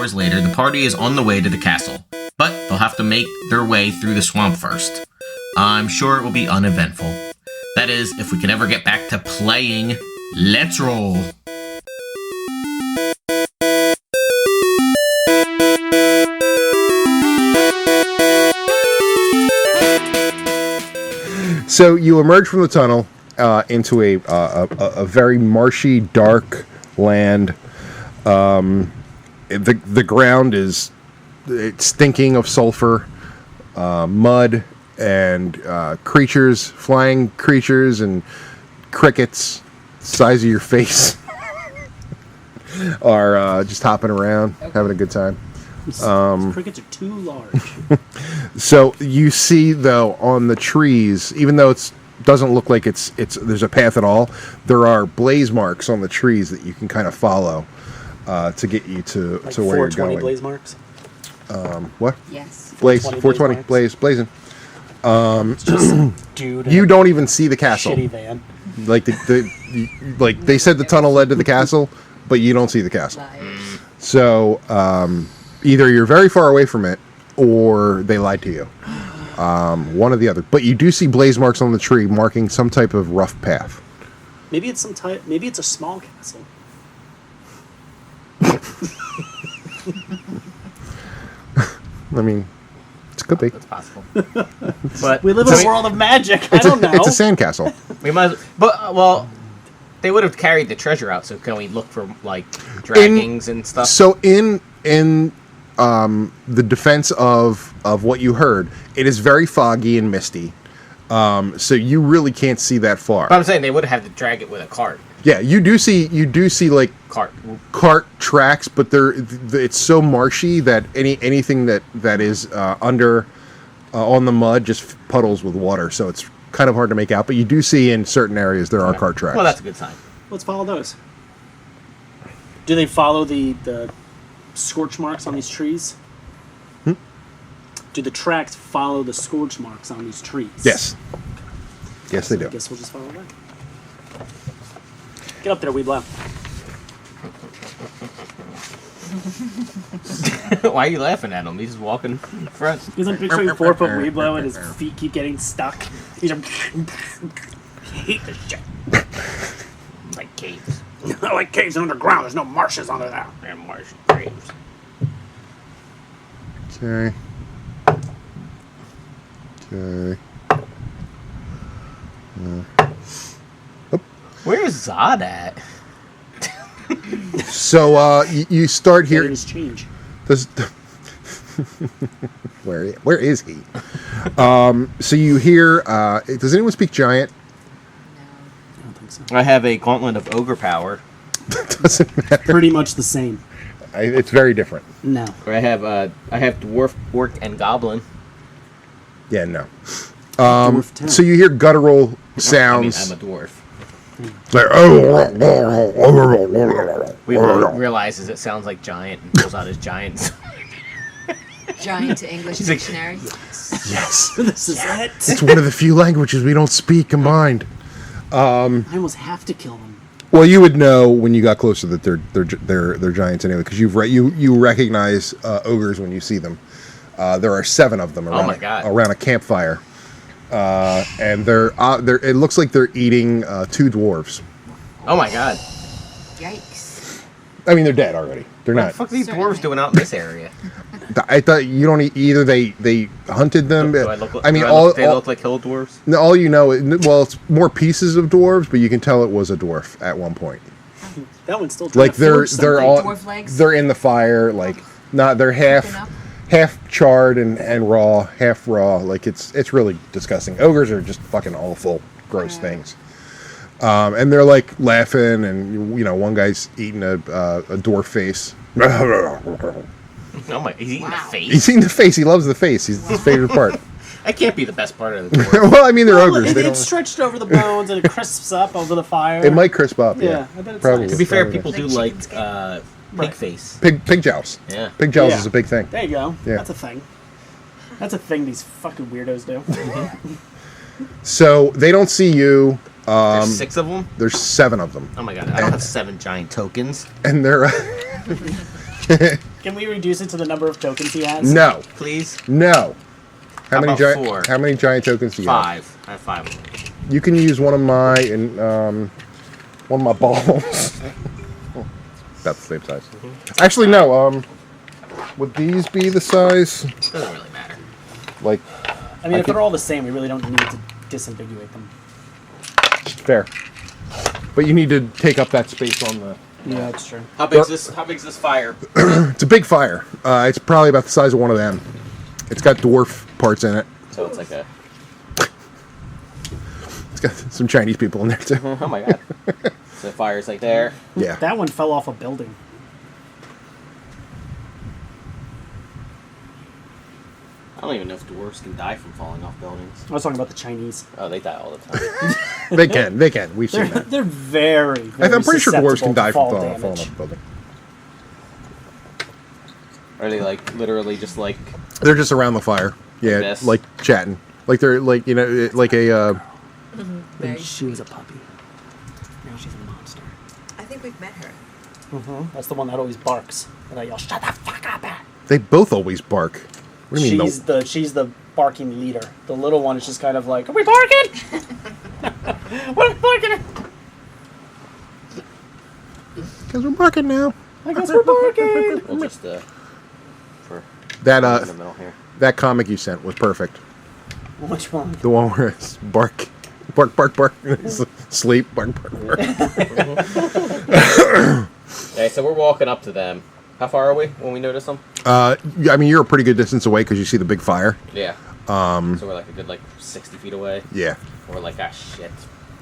hours later, the party is on the way to the castle, but they'll have to make their way through the swamp first. I'm sure it will be uneventful. That is, if we can ever get back to playing. Let's roll! So you emerge from the tunnel into a very marshy, dark land. The ground is stinking of sulfur, mud, and creatures, flying creatures, and crickets, the size of your face, are just hopping around, having a good time. Crickets are too large. So you see, though, on the trees, even though it doesn't look like it's there's a path at all, there are blaze marks on the trees that you can kind of follow to get you to where you're going. 420 blaze marks? What? Yes. Blaze, 420 420, blazing. It's just dude. You don't even see the castle. Shitty van. Like like they said the tunnel led to the castle, but you don't see the castle. Liars. So either you're very far away from it, or they lied to you. One or the other. But you do see blaze marks on the tree marking some type of rough path. Maybe it's some type. Maybe it's a small castle. I mean, it could be. That's possible. But We live in a world of magic. I don't know. It's a sandcastle. we might, but they would have carried the treasure out. So can we look for like draggings and stuff? So in the defense of what you heard, it is very foggy and misty. So you really can't see that far. But I'm saying they would have had to drag it with a cart. Yeah, you do see like cart tracks, but it's so marshy that anything that is under on the mud just puddles with water, so it's kind of hard to make out. But you do see in certain areas there are cart tracks. Well, that's a good sign. Let's follow those. Do they follow the scorch marks on these trees? Do the tracks follow the scorch marks on these trees? Yes. Yes, they I do. guess we'll just follow that. Get up there, Weeblow. Why are you laughing at him? He's just walking in front. Because I'm picturing 4-foot Weeblow and his feet keep getting stuck. He's like, I hate this shit. Like caves. I like caves underground. There's no marshes under there. And marsh graves. Okay. Okay. Where's Zod at? So you start here. Things change. Where is he? So you hear. Does anyone speak giant? I don't think so. I have a gauntlet of ogre power. Doesn't matter. Pretty much the same. It's very different. No. I have dwarf, orc, and goblin. Yeah, no. Dwarf town. So you hear guttural sounds. I'm a dwarf. Like, We realizes it sounds like giant and pulls out his giant. Giant to English She's like- dictionary. yes. This is it. It's one of the few languages we don't speak combined. I almost have to kill them. Well, you would know when you got closer that they're giants anyway, because you recognize ogres when you see them. There are 7 of them around, my God. around a campfire, and they're it looks like they're eating 2 dwarves. Oh my god. Yikes. I mean, they're dead already. They're What not. the fuck are these Certainly. dwarves doing out in this area? I thought you don't either. They hunted them. Do I look, I mean, they look like hill dwarves? all you know. Well, it's more pieces of dwarves, but you can tell it was a dwarf at one point. That one's still trying Like to forge they're something. all Dwarf legs? they're in the fire. Like not they're Cooking up? half charred and raw, half raw. Like it's really disgusting. Ogres are just fucking awful, gross things. And they're like laughing, and one guy's eating a dwarf face. Oh my, he's eating Wow. the face? He's eating the face. He loves the face. He's his favorite part. That can't be the best part of the dwarf. Well, I mean, they're Well, ogres. They it's don't, stretched over the bones and it crisps up over the fire. it might crisp up. Yeah, Yeah, I bet it's probably. nice. To be fair, Probably. people do Like like chicken skin. pig Right. face. Pig joust. Yeah. Pig joust Yeah. is a big thing. There you go. Yeah. That's a thing. That's a thing these fucking weirdos do. So they don't see you. There's 6 of them? There's 7 of them, Oh my god, I don't have 7 giant tokens. and they're Can we reduce it to the number of tokens he has? No. Please? No. How many about giant? 4? How many giant tokens do you have? 5. I have 5 of them. You can use one of my one of my balls. About the same size. Actually, no. Would these be the size? Doesn't really matter. Like, I mean, if they're all the same, we really don't need to disambiguate them. fair. But you need to take up that space on the. Yeah, that's true. How big's this? How big's this fire? It's a big fire. It's probably about the size of one of them. It's got dwarf parts in it. So it's like a. It's got some Chinese people in there too. Oh my god. So the fire's like there. Yeah. That one fell off a building. I don't even know if dwarves can die from falling off buildings. I was talking about the Chinese. Oh, they die all the time. They can. They can. We've seen that. They're very, very I'm pretty sure dwarves can susceptible die to from fall falling damage. off a building. Are they like literally just like? They're just around the fire. Yeah, this? like chatting. Like they're like like a. Very She was a puppy. Now she's a monster. I think we've met her. That's the one that always barks. And I yell, "Shut the fuck up!" at." They both always bark. What do you mean? She's the barking leader. The little one is just kind of like, "Are we barking? What are we barking at?" Because we're barking now. I guess we're barking. We'll just for That in the middle here. that comic you sent was perfect. Which one? The one where it's bark, bark, bark, bark, sleep, bark, bark, bark. Okay, so we're walking up to them. How far are we when we notice them? I mean, you're a pretty good distance away because you see the big fire. Yeah. So we're like a good 60 feet away. Yeah, We're like, ah, shit.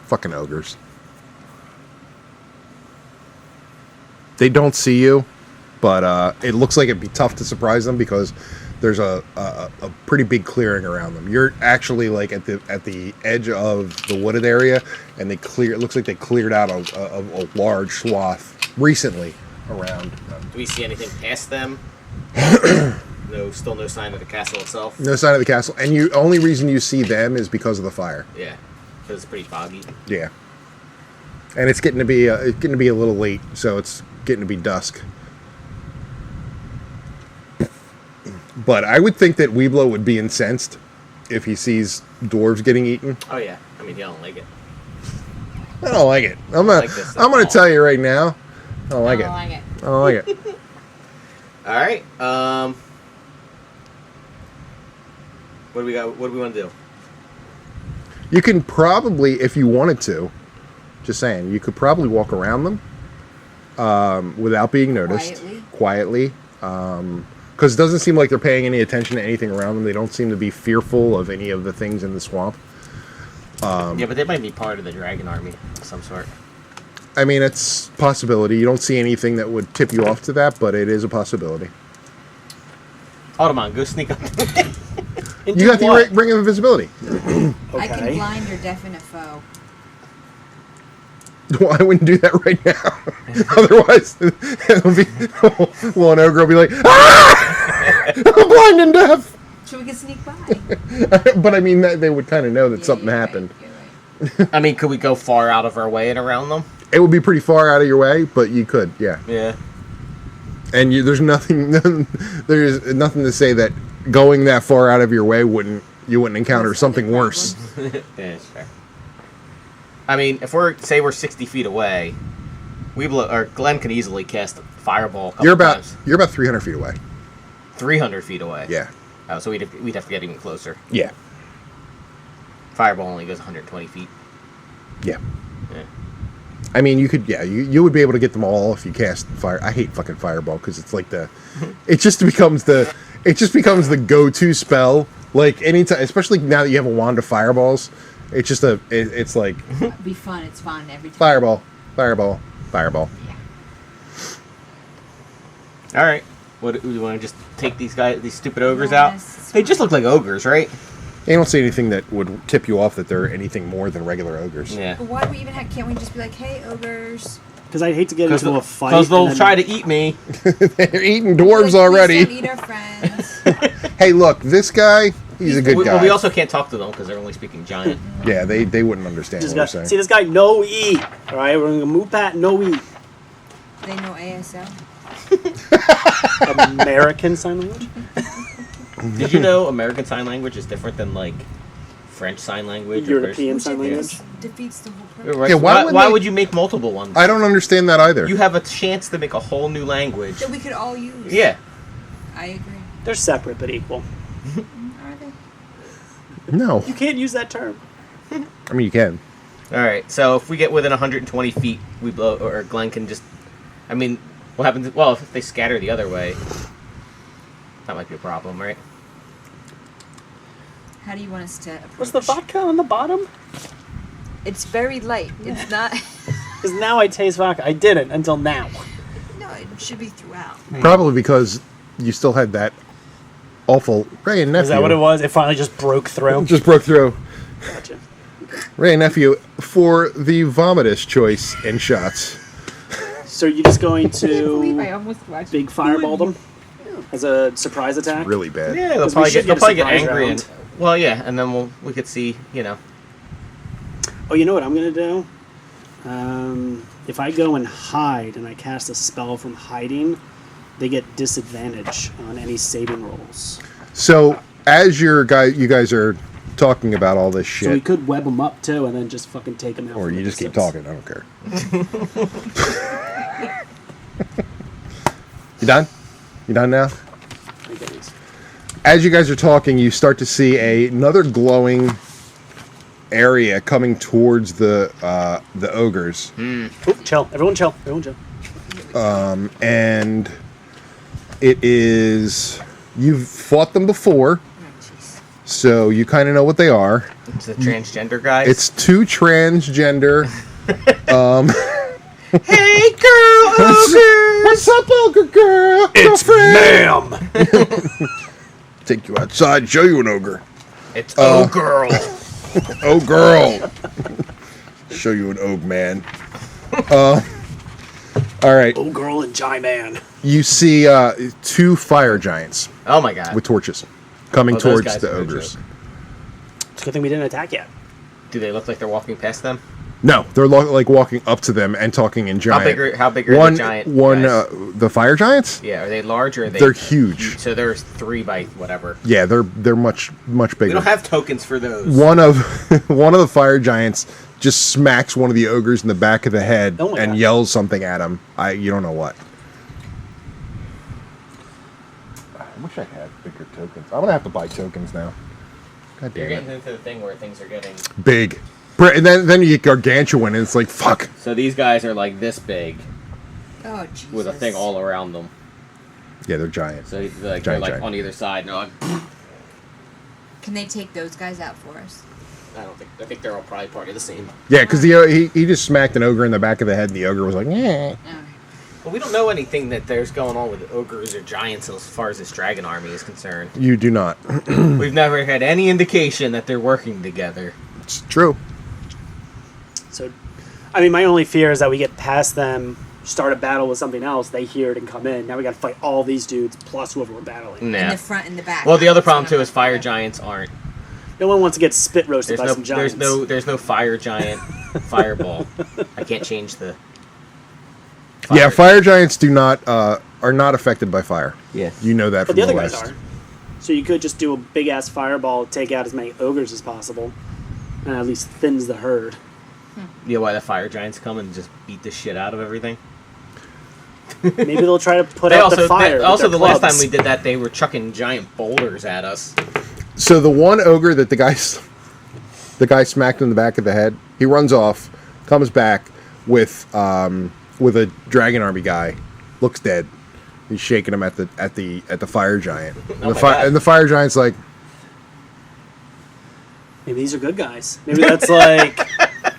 fucking ogres. They don't see you, but it looks like it'd be tough to surprise them because there's a pretty big clearing around them. You're actually like at the edge of the wooded area, and it looks like they cleared out a large swath recently around them. Do we see anything past them? Still no sign of the castle itself. No sign of the castle, and only reason you see them is because of the fire. Yeah, because it's pretty foggy. Yeah, and it's getting to be a little late, so it's getting to be dusk. But I would think that Weeblo would be incensed if he sees dwarves getting eaten. Oh yeah, I mean, you don't like it. I don't like it. I'm gonna tell you right now. I don't like it. I don't like it. All right. What do we got? What do we want to do? You can probably, if you wanted to, just saying, you could probably walk around them without being noticed. Quietly. Because it doesn't seem like they're paying any attention to anything around them. They don't seem to be fearful of any of the things in the swamp. Yeah, but they might be part of the dragon army of some sort. I mean, it's a possibility. You don't see anything that would tip you off to that, but it is a possibility. Automon, go sneak up. You got the ring of invisibility. I can blind or deafen a foe. Well, I wouldn't do that right now. Otherwise, it'll be, well, an ogre will be like, ah! I'm blind and deaf. So we can sneak by. But I mean, they would kind of know that something happened. You're right. I mean, could we go far out of our way and around them? It would be pretty far out of your way, but you could, yeah. Yeah. And there's nothing to say that going that far out of your way you wouldn't encounter something worse. Yeah, it's fair. I mean, if we're 60 feet away, Glenn can easily cast a fireball a couple times. You're about 300 feet away. 300 feet away. Yeah. Oh, so we'd have to get even closer. Yeah. Fireball only goes 120 feet. Yeah. Yeah. I mean, you could, yeah, you would be able to get them all if you cast fire. I hate fucking fireball because it's like it just becomes the go-to spell. Like anytime, especially now that you have a wand of fireballs, it's just it's like It'll be fun. It's fun every time. fireball. Yeah. All right. What do you want to just take these stupid ogres Yes. out? They just look like ogres, right? You don't see anything that would tip you off that they're anything more than regular ogres. Yeah. But why do we even have? Can't we just be like, hey, ogres? Because I'd hate to get into a fight. Because they'll and then- try to eat me. They're eating dwarves Like, already. Please don't eat our friends. Hey, look, this guy, he's a good guy. Well, we also can't talk to them because they're only speaking giant. Yeah, they wouldn't understand This what guy, we're saying. see this guy? No eat. All right, we're gonna move that. No eat. They know ASL. American Sign Language? Did you know American Sign Language is different than like French Sign Language or European Which Sign I think Language? defeats the whole purpose. Right. Yeah, So why why would would they- you make multiple ones? I don't understand that either. You have a chance to make a whole new language. That we could all use. Yeah. I agree. They're separate but equal. Are they? No. You can't use that term. I mean, you can. All right. So if we get within 120 feet, we blow, or Glenn can just. I mean, what happens? Well, if they scatter the other way, that might be a problem, right? How do you want us to approach? Was the vodka on the bottom? It's very light. It's not. Because now I taste vodka. I didn't until now. No, it should be throughout. Probably because you still had that awful Ray and nephew. Is that what it was? It finally just broke through. Just broke through. Gotcha. Ray and nephew for the vomitous choice in shots. So are you just going I believe I to almost watched. big fireball them as a surprise attack? Really bad. Yeah, they'll 'Cause we probably should get, they'll get a probably get surprise angry. round. And, well, yeah, and then we could see, you know. Oh, you know what I'm gonna do? If I go and hide and I cast a spell from hiding, they get disadvantage on any saving rolls. So as you guys are talking about all this So we shit, could web them up too, and then just fucking take them out. or from you a just keep distance. talking. I don't care. You done? You done now? My goodness. As you guys are talking, you start to see another glowing area coming towards the ogres, Oop, chill. Everyone chill. Everyone chill. and it is you've fought them before, Oh, jeez. so you kind of know what they are. It's the transgender guys. It's two transgender. Hey, girl, ogre! What's up, ogre girl? It's Girlfriend? ma'am. Take you outside, show you an ogre. It's oh, girl. Oh, girl. Show you an ogre man. All right. Oh, girl and Jai Man. You see two fire giants Oh my god. with torches coming Oh, those towards guys the are no ogres. joke. It's a good thing we didn't attack yet. Do they look like they're walking past them? No, they're like walking up to them and talking in giant. How big are one, the giant one, guys? the fire giants? Yeah, are they large or are they? They're huge. So there's 3 by whatever. Yeah, they're much bigger. We don't have tokens for those. one of the fire giants just smacks one of the ogres in the back of the head Oh my and God. yells something at him. You don't know what. I wish I had bigger tokens. I'm gonna have to buy tokens now. God You're damn getting it. into the thing where things are getting. Big. And then you get gargantuan and it's like fuck. So these guys are like this big Oh, Jesus. with a thing all around them. Yeah, they're giant. So they're Giant, like giant. on either side. And they're like, Can they take those guys out for us? I think they're all probably part of the same. Yeah, because he just smacked an ogre in the back of the head and the ogre was like, yeah. Okay. Well, we don't know anything that there's going on with ogres or giants as far as this dragon army is concerned. You do not. We've never had any indication that they're working together. It's true. So, I mean, my only fear is that we get past them, start a battle with something else, they hear it and come in. Now we got to fight all these dudes plus whoever we're battling. In Nah. the front and the back. Well, the other That's problem what too I'm is fire looking giants aren't. No one wants to get spit roasted There's by some giants. there's no fire giant fireball. I can't change the. Yeah, fire giants do not are not affected by fire. Yeah. You know that But from the other guys West. are. So you could just do a big ass fireball, take out as many ogres as possible, and at least thins the herd. Yeah, why the fire giants come and just beat the shit out of everything? Maybe they'll try to put They out also the fire. with also their the last clubs. time we did that, they were chucking giant boulders at us. So the one ogre that the guy smacked in the back of the head, he runs off, comes back with a dragon army guy, looks dead. He's shaking him at the fire giant. And, Oh my God. and the fire giant's like, Maybe these are good guys. Maybe that's like.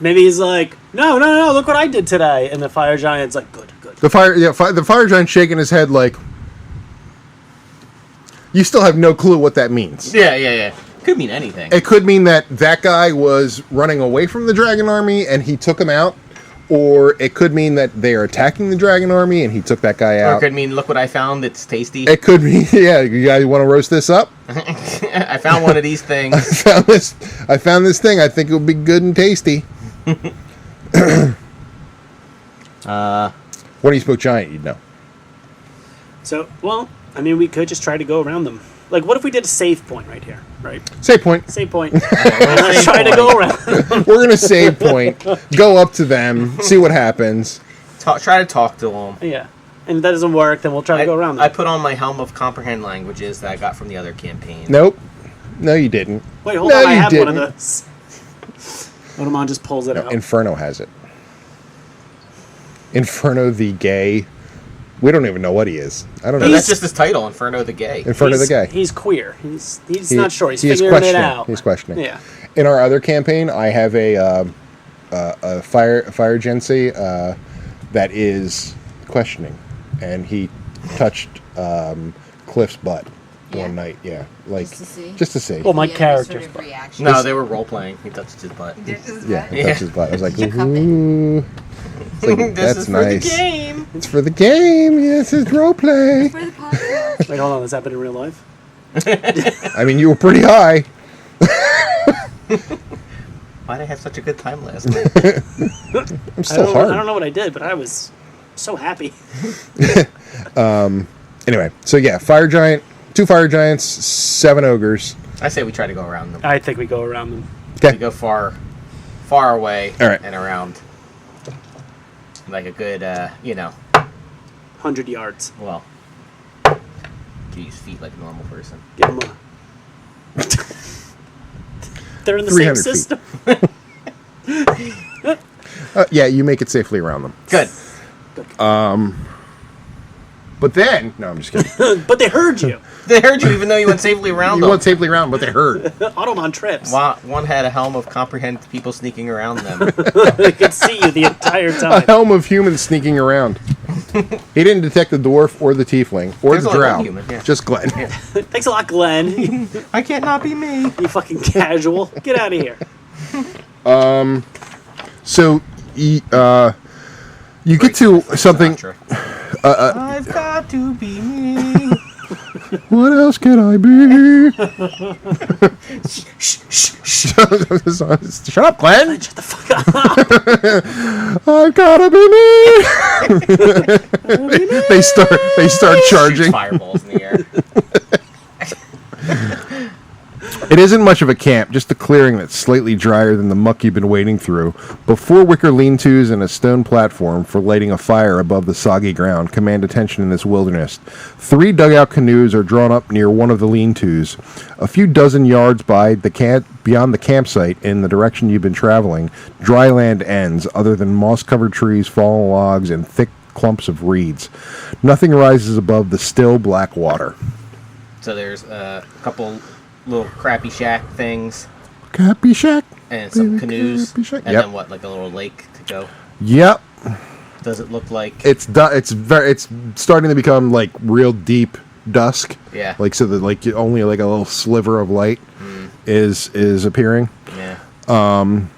Maybe he's like, no, look what I did today. And the fire giant's like, good. the fire giant shaking his head like, you still have no clue what that means. Yeah. Could mean anything. It could mean that guy was running away from the dragon army and he took him out, or it could mean that they are attacking the dragon army and he took that guy Or it out. could mean, look what I found, it's tasty. It could mean, yeah, you guys want to roast this up? I found one of these things. I found this thing. I think it would be good and tasty. When you spoke giant, you'd know. So, well, I mean, we could just try to go around them. Like, what if we did a save point right here, right? Save point. Save point. Let's try to go around. We're gonna save point. Go up to them. See what happens. Try to talk to them. Yeah. And if that doesn't work, then we'll try to go around them. I put on my helm of comprehend languages that I got from the other campaign. Nope. No, you didn't. Wait, hold No, on. I you have one of didn't. those. Otomon just pulls it No, out. Inferno has it. Inferno the Gay. We don't even know what he is. I don't know. That's just his title, Inferno the Gay. Inferno the Gay. He's queer. He's not sure. He's he is figuring it questioning. out. He's questioning. Yeah. In our other campaign, I have a fire agency that is questioning, and he touched Cliff's butt one night. Yeah, like Just to see? Just to see. Well, my Yeah, character's sort of butt. reaction. No, they were role playing. He touched his butt. Yeah, he Yeah. touched his butt. I was like, Did you cup it? ooh. It's like, This that's is for nice. the game. It's for the game. Yes, it's role play. For the podcast. Wait, hold on. This happened in real life? I mean, you were pretty high. Why'd I have such a good time last night? I'm still I hard. don't know what I did, but I was so happy. Anyway, so yeah, fire giant, 2 fire giants, 7 ogres. I say we try to go around them. I think we go around them. We Okay. go far away All right. and around. Like a good, 100 yards. well, you use feet like a normal person. Give them a... They're in the same 300 feet. system. Yeah, you make it safely around them. Good. But then, no, I'm just kidding. But they heard you. They heard you even though you went safely around You them. went safely around, but they heard. Automon trips. One had a helm of comprehend people sneaking around them. They could see you the entire A time. helm of humans sneaking around. He didn't detect the dwarf or the tiefling or There's the only one drow. human, yeah. Just Glenn. Thanks a lot, Glenn. You I can't not be me. fucking casual. Get out of here. So, you get to something. Sinatra. I've got to be me. What else can I be? Shut up, Glenn. Shut the fuck up. I've gotta be me. They start Shoots charging. fireballs in the air. It isn't much of a camp, just a clearing that's slightly drier than the muck you've been wading through. But 4 wicker lean-tos and a stone platform for lighting a fire above the soggy ground command attention in this wilderness. 3 dugout canoes are drawn up near one of the lean-tos. A few dozen yards beyond the campsite in the direction you've been traveling, dry land ends, other than moss-covered trees, fallen logs, and thick clumps of reeds. Nothing rises above the still black water. So there's a couple little crappy shack things Cappy shack. and some Baby canoes. Cappy Shack. And Yep. then what, like a little lake to go? Yep. Does it look like... It's starting to become like real deep dusk. Yeah. Like so that like only like a little sliver of light is appearing. Yeah. And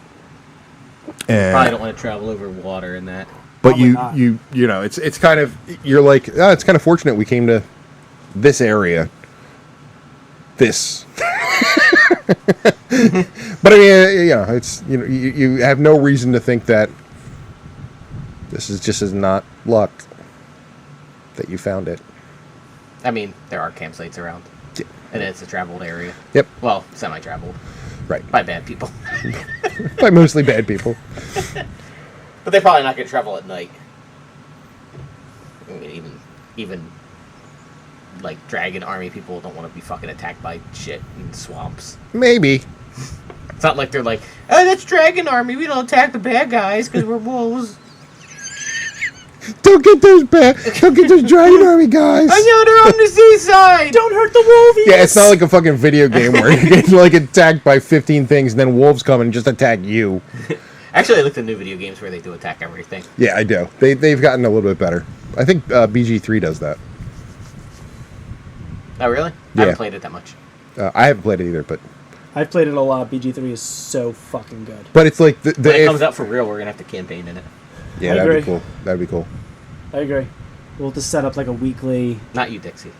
Probably don't want to travel over water in that. but Probably you not. you know it's kind of you're like it's kind of fortunate we came to this area. This. But I mean, it's you have no reason to think that this is just as not luck that you found it. I mean, there are campsites around. Yeah. And it's a traveled area. Yep. Well, semi-traveled. Right. By bad people. By mostly bad people. But they're probably not going to travel at night. I mean, even like dragon army people don't want to be fucking attacked by shit in swamps. Maybe. It's not like they're like, oh, that's dragon army. We don't attack the bad guys because we're wolves. Don't get those dragon army guys. I know they're on the seaside. Don't hurt the wolves. Yeah, it's not like a fucking video game where you get like attacked by 15 things and then wolves come and just attack you. Actually, I looked at new video games where they do attack everything. Yeah, I do. They've gotten a little bit better. I think BG3 does that. Oh, really? I Yeah. haven't played it that much. I haven't played it either, but I've played it a lot. BG3 is so fucking good. it's like When it comes out for real, we're going to have to campaign in it. yeah, I that'd be agree. cool. That'd be cool. I agree. We'll just set up like a weekly. Not you, Dixie.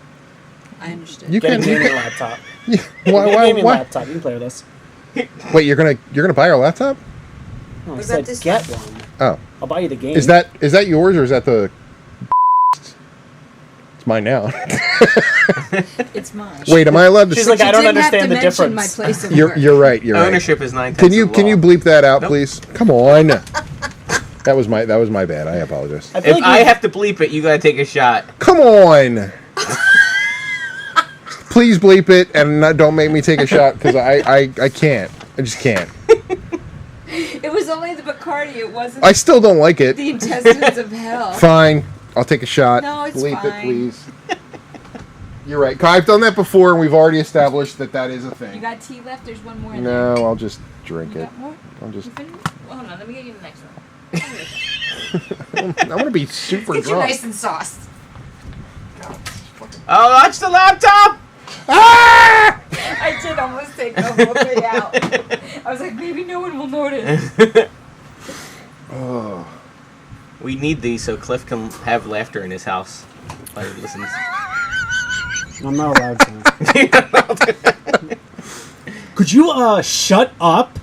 I understood. You Get a can. gaming laptop. Why? Get a Why? gaming Why? laptop. You can play with us. Wait, you're gonna buy our laptop? Oh, I What said about this get one? one. Oh, I'll buy you the game. is that yours or is that the? It's It's mine now. It's mine. Wait, am I allowed to? She's say- like, I don't didn't have understand to the mention difference. My place of You're work. right. You're right. Ownership is 9 Can tenths you of the can you law. bleep that out, Nope. please? Come on. That was my bad. I apologize. I feel If like I have to bleep it, you gotta take a shot. Come on. Please bleep it and don't make me take a shot because I can't. I just can't. It was only the Bacardi. It wasn't I still don't like it. the intestines of hell. Fine. I'll take a shot. No, it's bleep it, fine. please. You're right. I've done that before and we've already established that is a You thing. got tea left? There's one more in there. No, I'll just drink You it. got more? I'll just. You finished? Well, hold on. Let me get you the next one. I want to be super Get you drunk. nice and sauced. Oh, watch the laptop! Ah! I did almost take the whole thing out. I was like, maybe no one will notice. Oh. We need these so Cliff can have laughter in his house while he listens. I'm not allowed to. Could you shut up?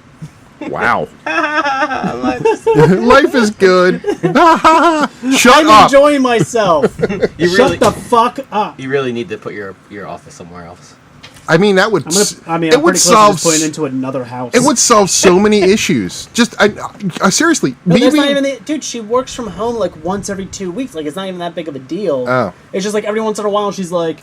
Wow. You Life is good. Shut I'm up. enjoying myself. Shut really, the fuck up. you really need to put your office somewhere else. I mean, that would. I'm it pretty would close to solve. just putting it into another house. It would solve so many issues. Just, I seriously, No, maybe. that's not even dude, she works from home like once every 2 weeks. Like, it's not even that big of a deal. Oh. It's just like every once in a while she's like,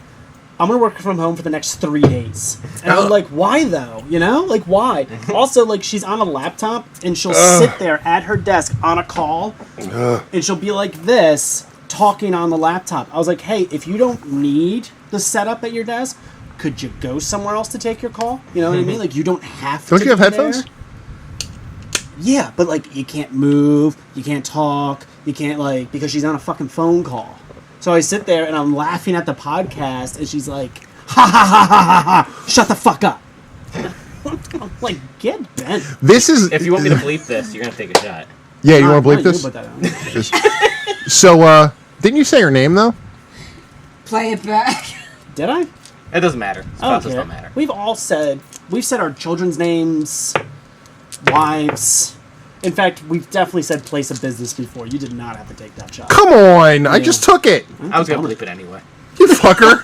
I'm gonna work from home for the next 3 days. And I'm like, why though? You know? Like, why? Also, like, she's on a laptop and she'll sit there at her desk on a call and she'll be like this, talking on the laptop. I was like, hey, if you don't need the setup at your desk, could you go somewhere else to take your call? You know what I mean? Like, you don't have to. Don't you have be headphones? there. Yeah, but like, you can't move, you can't talk, you can't like, because she's on a fucking phone call. So I sit there and I'm laughing at the podcast, and she's like, ha ha ha ha ha ha, shut the fuck up. I'm like, get bent. This is. If you want me to bleep this, you're gonna take a shot. Yeah, you want to Why bleep don't this? you put that on? So, didn't you say her name though? Play it back. Did I? It doesn't matter. I don't Spouses care. don't matter. We've said our children's names, wives. In fact, we've definitely said place of business before. You did not have to take that shot. Come on! I just took it. I was gonna bleep it anyway. You fucker.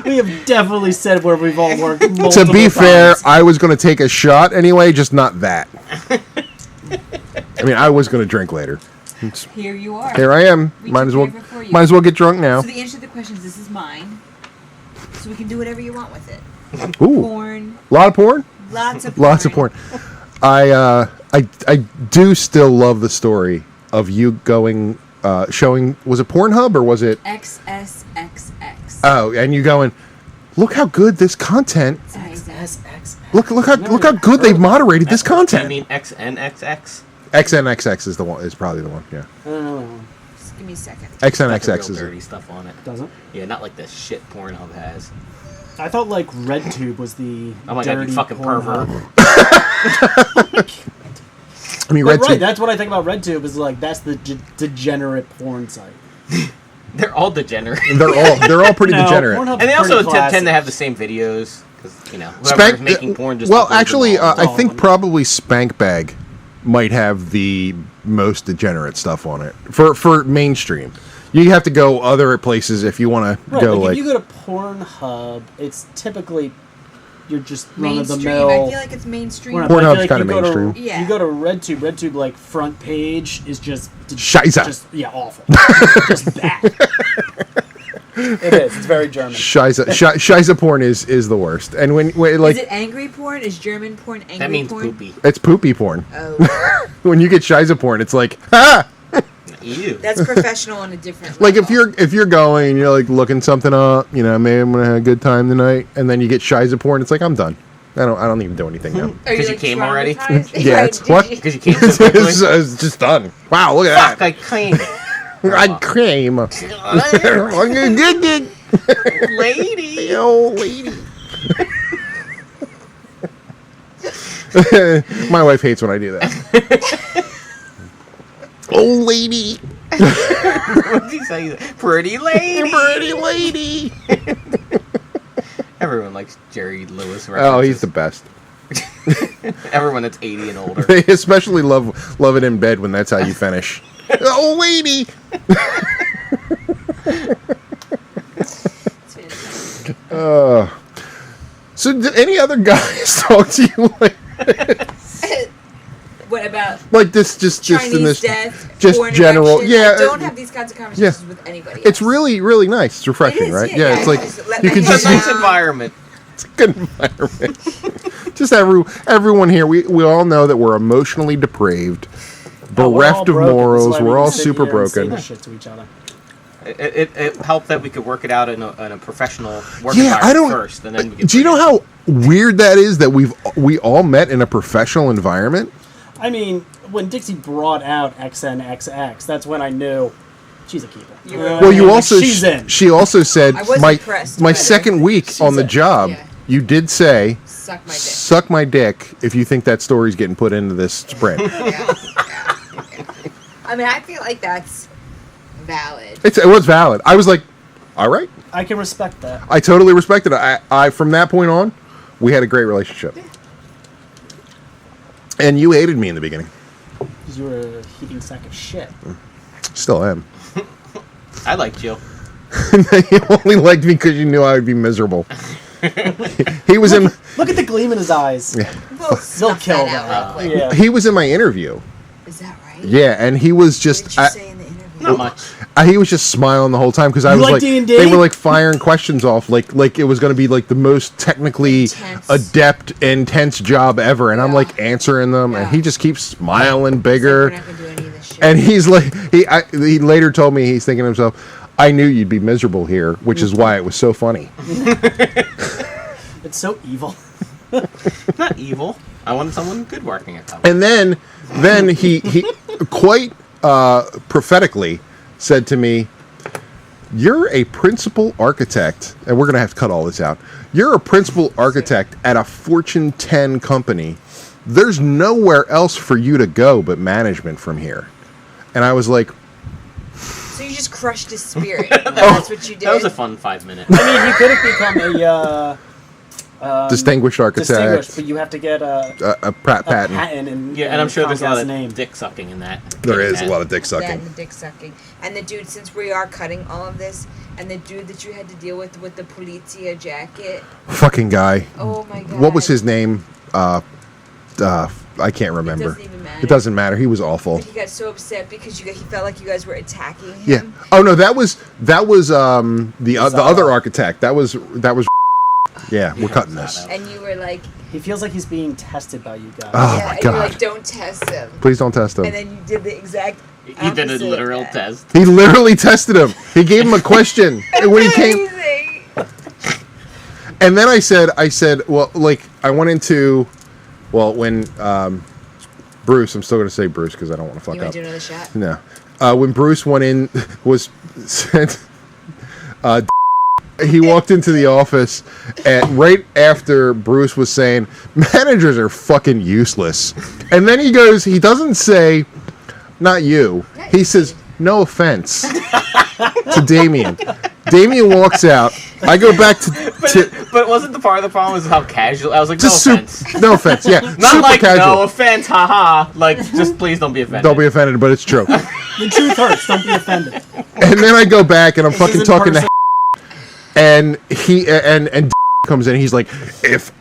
We have definitely said where we've all worked multiple To be fair, times. I was going to take a shot anyway, just not that. I mean, I was going to drink later. Here you are. Here I am. We Might took as well. care of it for you. Might as well get drunk now. So the answer to the question is, this is mine. So we can do whatever you want with it. Ooh, Porn. a lot of porn. Lots of porn. Lots of porn. I do still love the story of you going showing. Was it Pornhub or was it? XSXX. Oh, and you going. Look how good this content. It's amazing. SX. Look how good they've moderated this You content. mean XNXX? XNXX is the one. Is probably the one. Yeah. I don't know. Just give me a second. Got the XNXX real is dirty it. stuff on it. Doesn't? Yeah, not like the shit Pornhub has. I thought like RedTube was the Oh my God, you dirty fucking Pornhub. I mean, But right, RedTube. that's what I think about RedTube is like that's the degenerate porn site. They're all degenerate. They're all pretty No, degenerate. Pornhub's And they also pretty classy. tend to have the same videos because you know whoever's Spank, making porn just well, uploads them actually, all. I all think on. probably Spank Bag might have the most degenerate stuff on it for mainstream. You have to go other places if you want to Right, go like like. if you go to Pornhub, it's typically you're just run of the Mainstream. mill. I feel like it's mainstream. Pornhub's kinda mainstream. Yeah. You go to RedTube. RedTube like front page is just Scheiße. Just yeah, awful. Just bad. It is. It's very German. Scheisse porn is the worst, and when like is it angry porn? Is German porn angry that means porn? poopy. it's poopy porn. Oh, When you get Scheisse porn, it's like ah. Ew. that's professional on a different Like level. if you're going and you're like looking something up, you know, maybe I'm gonna have a good time tonight, and then you get Scheisse porn, it's like I'm done. I don't even do anything now. Are 'Cause you came already? traumatized? Yeah, Right, it's- did what? you- Because you came so quickly. It's just done. Wow, look at Fuck, I claimed it. that. I cream. Lady. Yo, lady. My wife hates when I do that. Oh, lady. What did you say? Pretty lady. Pretty lady. Everyone likes Jerry Lewis references. Oh, he's the best. Everyone that's 80 and older. They especially love it in bed when that's how you finish. Oh, lady. So, did any other guys talk to you like What about like this? Just in Chinese this, death? just foreign general. infection? Yeah, I don't have these kinds of conversations with anybody. it's else. really, really nice. It's refreshing, It is, right? yeah, It's like Let you my can hair It's just a nice down. environment. It's a good environment. Just everyone here. We all know that we're emotionally depraved, Oh, we're all bereft of broken. This is morals. why we We're can all sit super here and say broken. this shit to each other. It helped that we could work it out in a professional work Yeah, I environment don't. first, and then we could Do you know how weird that is? That we all met in a professional environment. I mean, when Dixie brought out XNXX, that's when I knew she's a keeper. You were- Well, you Like, also she's in. she also said I was my impressed my by second her. week on the in. job. Yeah. You did say Suck my dick. suck my dick if you think that story's getting put into this spread. Yeah. I mean, I feel like that's valid. It was valid. I was like, all right. I can respect that. I totally respected it. I from that point on, we had a great relationship. And you hated me in the beginning. Because you were a heating sack of shit. Still am. I liked you. You only liked me because you knew I would be miserable. He was in. Look at the gleam in his eyes. We'll snuff kill that that. out real quick. Yeah. He was in my interview. Is that right? Yeah, and he was What just. did you say in the interview? Not much. He was just smiling the whole time because I You was like like, D&D? they were like firing questions off, like it was going to be like the most technically Intense. adept, intense job ever, and I'm Yeah. like answering them, Yeah. and he just keeps smiling It's like, bigger, we're not gonna do any of this shit. and he's like, he later told me he's thinking to himself, I knew you'd be miserable here, which is why it was so funny. It's so evil. Not evil. I wanted someone good working at that. And then he quite prophetically said to me, "You're a principal architect," and we're gonna have to cut all this out. You're a principal architect at a Fortune 10 company. There's nowhere else for you to go but management from here. And I was like, So you just crushed his spirit. That's what you did. That was a fun 5 minutes. I mean, he could have become a distinguished architect, distinguished, but you have to get a patent. patent and Yeah, and I'm sure there's a lot of name. dick sucking in that. There is a lot of dick That sucking. and the dick sucking. And the dude, since we are cutting all of this, and the dude that you had to deal with the Polizia jacket. Fucking guy. Oh my god. What was his name? I can't remember. doesn't even matter. It doesn't matter. He was awful. He got so upset because he felt like you guys were attacking him. Yeah. Oh no, that was the other architect. That was. Yeah, we're cutting this. And you were like, He feels like he's being tested by you guys. Oh yeah, my and you were God. like, don't test him. Please don't test him. And then you did the exact. He did a opposite of literal that. test. He literally tested him. He gave him a question and when he came. Amazing. And then I said, well, like I went into, well, when Bruce, I'm still going to say Bruce because I don't want to fuck You want up. to do another shot? No, when Bruce went in, was said, he walked into the office, and right after Bruce was saying, managers are fucking useless. And then he goes, he doesn't say, not you. He says, no offense to Damien. Damien walks out. I go back to But wasn't the part of the problem was how casual? I was like, no just offense. no offense, yeah. Not super like casual. no offense, haha. Like just please don't be offended. Don't be offended, but it's true. The truth hurts. Don't be offended. And then I go back and I'm fucking in talking person. to and he and comes in. He's like, if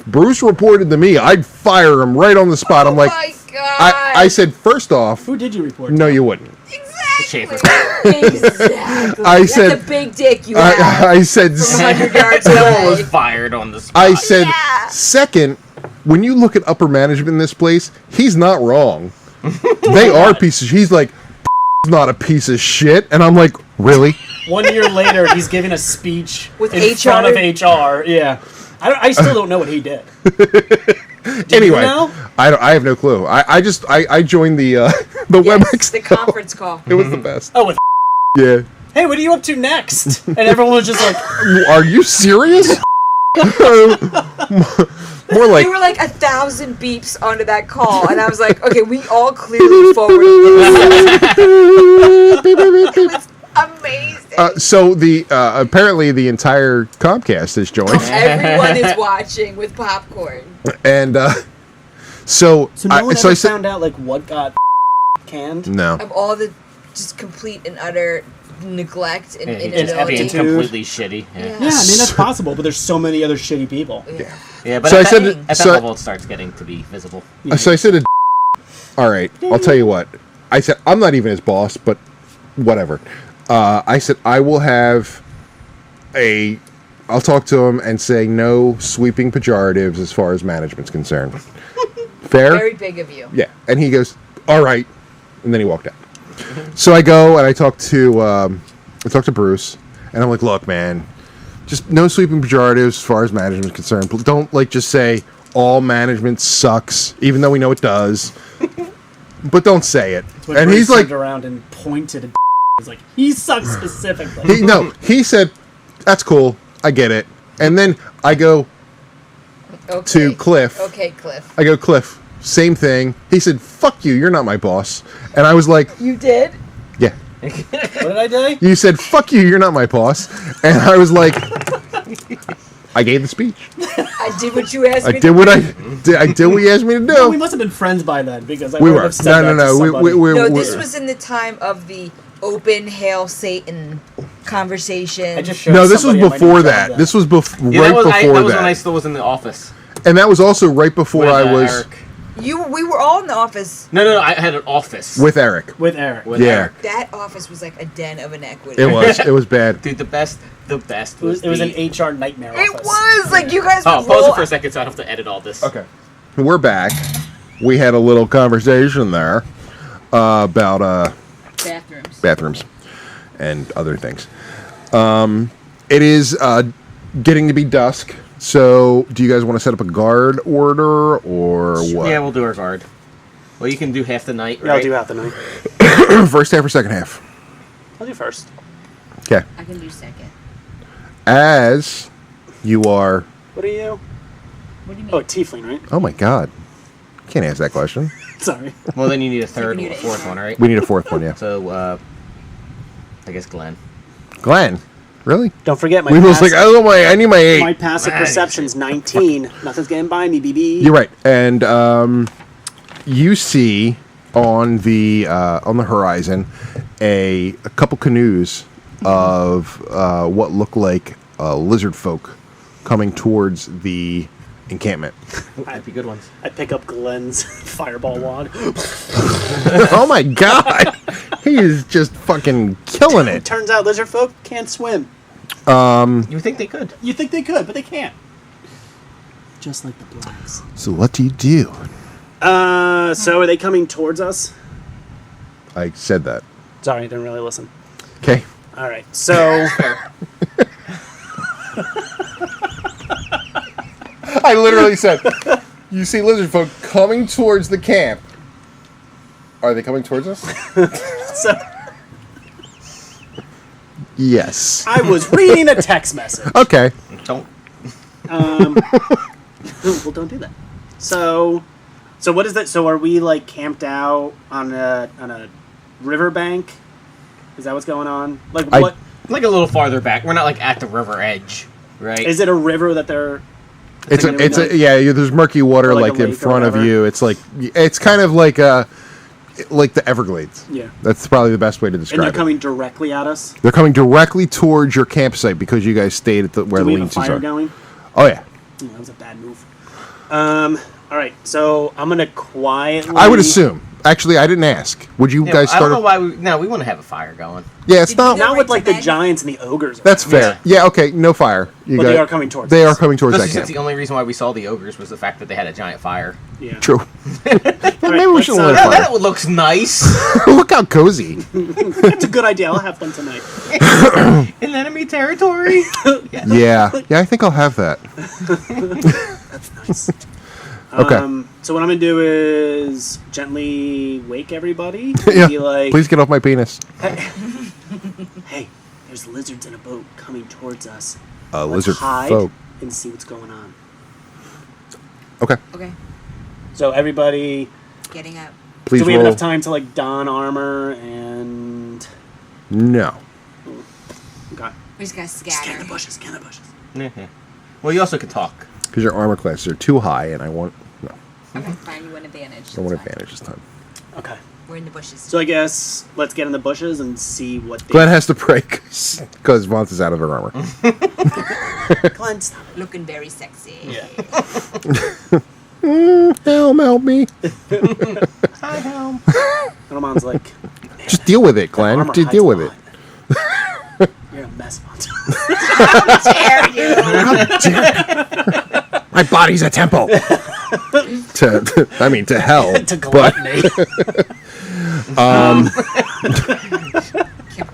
Bruce reported to me, I'd fire him right on the spot. I'm Oh like, my god. I said, first off, Who did you report? no, you wouldn't. Exactly. Schaefer. Exactly. I That's said- a big dick you have. I said, From 100 yards Someone was away. fired on the spot. I said, yeah. second, when you look at upper management in this place, he's not wrong. They are pieces. He's like, not a piece of shit, and I'm like, really? 1 year later, he's giving a speech With in HR? front of HR. Yeah, I still don't know what he did. Anyway, you know? I have no clue. I just joined the Yes, WebEx. the conference call. It was the best. Oh, with Yeah. hey, what are you up to next? And everyone was just like, Are you serious? More like There were like 1,000 beeps onto that call, and I was like, okay, we all clearly forwarded this. It was amazing. so the apparently the entire Comcast has joined, Everyone is watching with popcorn. and so so no one so ever I said found out like what got canned. No. Of all the just complete and utter neglect and Yeah, he just inability. being completely shitty. Yeah. Yeah. Yeah, I mean that's possible, but there's so many other shitty people. Yeah. Yeah, but So at, I said that, that- at that so- level, it starts getting to be visible. So I said, all right, I'll tell you what. I said, I'm not even his boss, but whatever. I said, I will have I'll talk to him and say no sweeping pejoratives as far as management's concerned. Fair? Very big of you. Yeah. And he goes, all right. And then he walked out. So I go and I talk to Bruce, and I'm like, look, man, just no sweeping pejoratives as far as management is concerned. Don't like just say all management sucks, even though we know it does. But don't say it. When And Bruce he's like, turned around and pointed at he's like, he sucks specifically. he said, that's cool, I get it. And then I go Okay. to Cliff. Okay, Cliff. I go, Cliff, same thing. He said, fuck you, you're not my boss. And I was like, You did? yeah. What did I do? You said, fuck you, you're not my boss. And I was like, I gave the speech. I did what you asked I me did to what do. I did what you asked me to No, we do. must have been friends by then because I We would were. have said that to No. somebody. No, this was in the time of the open Hail Satan conversation. I just showed No, this was somebody I might before have that. done This was right Yeah, that was, before that was that. when I still was in the office. And that was also right before with, I was Eric. We were all in the office. No, I had an office. with Eric. with Eric. With Yeah. Eric. That office was like a den of inequity. It was bad. Dude, the best It was an HR nightmare It office. was like you guys. Oh, would pause roll- it for a second so I don't have to edit all this. Okay. We're back. We had a little conversation there about bathrooms and other things. It is getting to be dusk. So, do you guys want to set up a guard order or what? Yeah, we'll do our guard. Well, you can do half the night, Yeah, right? I'll do half the night. First half or second half? I'll do first. Okay. I can do second. As you are. What are you? What do you mean? Oh, tiefling, right? Oh my God. Can't answer that question. Sorry. Well, then you need a third you or need a fourth a- one, right? We need a fourth one, yeah. So, I guess Glenn. Glenn. Really? Don't forget my We was passive, like, oh I need my 8. my passive perception's 19. Nothing's getting by me, BB. You're right. And you see on the horizon a couple canoes of what look like lizard folk coming towards the encampment. Might be good ones. I pick up Glenn's fireball wad. Oh my God! He is just fucking killing it. Turns out lizard folk can't swim. You would think they could. You think they could, but they can't. Just like the blacks. So what do you do? So are they coming towards us? I said that. Sorry, I didn't really listen. Okay. All right, so I literally said, you see lizard folk coming towards the camp. Are they coming towards us? so Yes. I was reading a text message. Okay. Don't. Well, don't do that. So what is that? So are we like camped out on a riverbank? Is that what's going on? Like what? Like a little farther back. We're not like at the river edge, right? Is it a river that they're? It's thinking a of there's murky water Or like like a in lake or front of whatever. you. It's kind of like the Everglades. Yeah. That's probably the best way to And describe they're it. coming directly at us. They're coming directly towards your campsite because you guys stayed at where Do the we have a lean-tos fire are. going? Oh yeah. Yeah, that was a bad move. All right, so I'm gonna quietly. I would assume. Actually, I didn't ask. Would you Yeah, guys I don't start? know why we. No, we want to have a fire going. Yeah, it's Did you not. know- Not with Right like to the bed. giants and the ogres. That's fair. Yeah. Okay. No fire. But they are coming towards They us. are coming towards that Especially since camp. the only reason why we saw the ogres was the fact that they had a giant fire. Yeah. True. All right, Maybe we let's, should let Yeah, fire. that looks nice. Look how cozy. It's a good idea. I'll have one tonight. In enemy territory. Yeah. Yeah. I think I'll have that. That's nice. Okay. So what I'm gonna do is gently wake everybody. Yeah. Be like, Please get off my penis. hey, there's lizards in a boat coming towards us. A Let's lizard hide folk. and see what's going on. Okay. Okay, So everybody, getting up. Please do we have roll. enough time to like don armor and? No. Okay. We just gotta Scan scatter. the bushes. Scan the bushes. Yeah. Well, you also could talk. Because your armor classes are too high, and I want no. Okay, fine. You win advantage. I want That's fine. advantage this time. Okay. We're in the bushes. So I guess let's get in the bushes and see what they... Glenn has to pray because Vance is out of her armor. Glenn, stop. Looking very sexy. Yeah. Help me. Hi, Helm. And mom's like, Just deal with it, Glenn. armor Just hides deal a with it. lot. You're a mess, Mont. How dare you? My body's a temple. to hell. To But gluttony.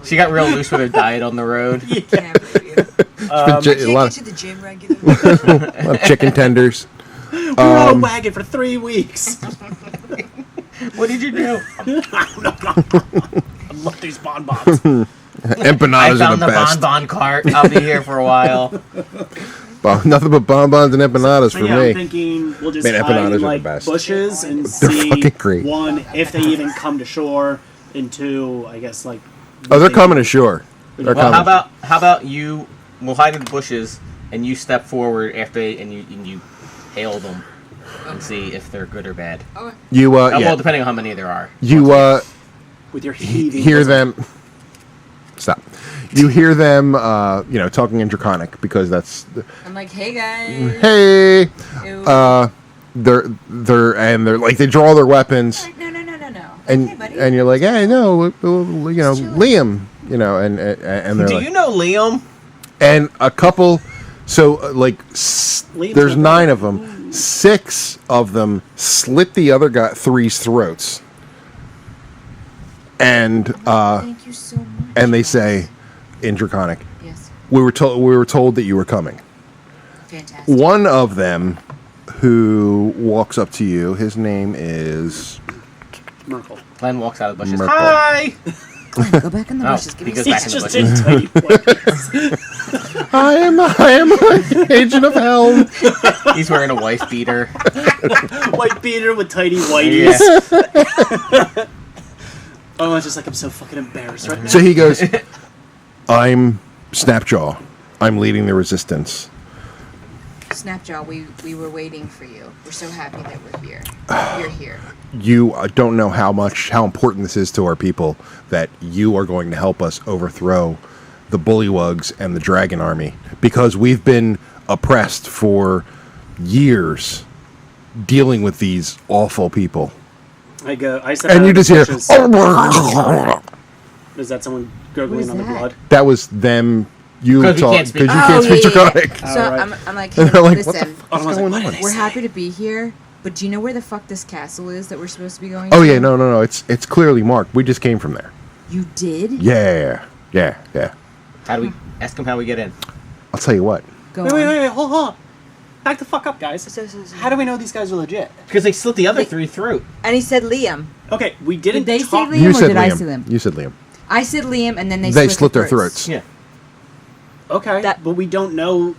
She got real loose with her diet on the road. Can't believe you. a Can't get lot to the gym regularly. of chicken tenders. We were on a wagon for 3 weeks. What did you do? I love these bonbons. I Empanadas are found the the best. bonbon cart. I'll be here for a while. Nothing but bonbons and empanadas So for yeah, me. I'm thinking we'll just Man, hide empanadas are in the like best. bushes and They're see fucking great. one if they even come to shore, and two, I guess like. Oh, they're coming ashore. They're Well, coming. how about you? We'll hide in the bushes, and you step forward after, and you hail them, and see if they're good or bad. Okay. You Well, depending on how many there are. you with your heaving. hear them. Stop. You hear them, talking in Draconic because that's. I'm like, hey guys. Hey. Ew. They're like they draw their weapons. No. And Okay, buddy. and you're like, hey, no, Liam, and they're Do like, you know Liam? and a couple, so Liam's there's my 9 of them. 6 of them slit the other guy 3's throats, and Thank you so much. and they guys. say, in Draconic, Yes. we were told that you were coming. Fantastic. One of them, who walks up to you, his name is Merkel. Glenn walks out of the bushes. Merkel. Hi. Go back in the Oh, bushes. Give he me goes a back He's in the just in bushes. tight whities. I am an agent of hell. He's wearing a wife beater. White beater with tidy whiteys. Yeah. Oh, it's just like I'm so fucking embarrassed right now. So he goes, I'm Snapjaw. I'm leading the resistance. Snapjaw, we were waiting for you. We're so happy that we're here. You're here. You don't know how important this is to our people that you are going to help us overthrow the bullywugs and the dragon army, because we've been oppressed for years dealing with these awful people. I said, And you just hear, bushes. Is that someone gurgling What is on the that? blood? that was them. You 'Cause we talk can't speak. because you can't speak Draconic. So Alright. I'm like, And hey, they're like, what the listen, fuck I is was like, going what on? did they we're say? happy to be here, but do you know where the fuck this castle is that we're supposed to be going Oh to? yeah, no. It's clearly marked. We just came from there. You did? Yeah. How do we ask him how we get in? I'll tell you what. Go Wait, on. wait, hold on. Back the fuck up, guys. So. How do we know these guys are legit? Because they slit the other 3 throat. And he said Liam. Okay, we didn't Did they say talk. Liam? You or said did I Liam. say them? You said Liam. I said Liam, and then they Slit their throats. Yeah. Okay, That- but we don't know.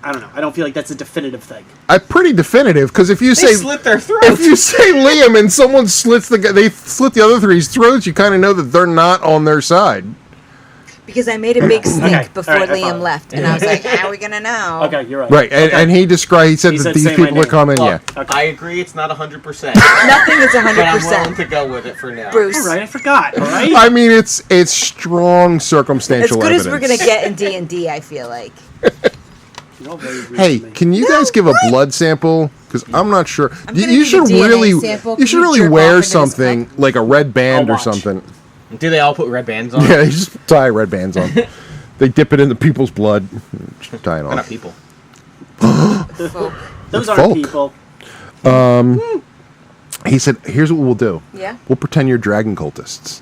I don't know. I don't feel like that's a definitive thing. I'm pretty definitive because if you They say slit their if throats. you say Liam and someone slits they slit the other 3's throats, you kind of know that they're not on their side. Because I made a big stink Okay, before alright, I Liam follow. left, and I was like, how are we gonna know? Okay, you're right. Right, and, Okay. and he said He that said, these "Say my people are name." coming. Look, Yeah, Okay. I agree it's not 100%. Nothing is But I'm willing 100%. to go with it for now. Bruce. All right, I forgot. All right. I mean it's strong As circumstantial good evidence. as we're gonna get in D&D, I feel like. You're all very rude Hey, to me. can you guys give a blood sample? Because I'm not sure. I'm You, gonna you give you should a DNA really, sample. you Can should you really jerk off wear into this something cup? like a red band I'll or watch. something. Do they all put red bands on? Yeah, you just tie red bands on. They dip it into people's blood. Just tie it They're not on. people. Folk. Those the aren't folk. people. He said, "Here's what we'll do. Yeah? We'll pretend you're dragon cultists.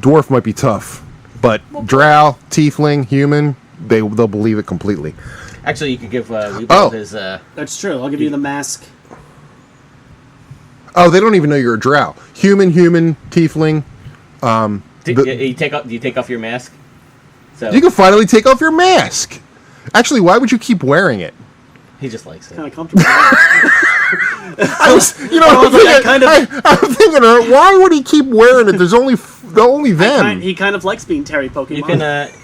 Dwarf might be tough, but drow, tiefling, human, they'll believe it completely. Actually, you could give Weebo Oh. his. That's true. I'll give you the mask. Oh, they don't even know you're a drow. Human, tiefling. Do The- you take off your mask? So You can finally take off your mask. Actually, why would you keep wearing it? he just likes it. Kind of comfortable. I was, I'm thinking, why would he keep wearing it? There's only them. He kind of likes being Terry Pokemon. You can,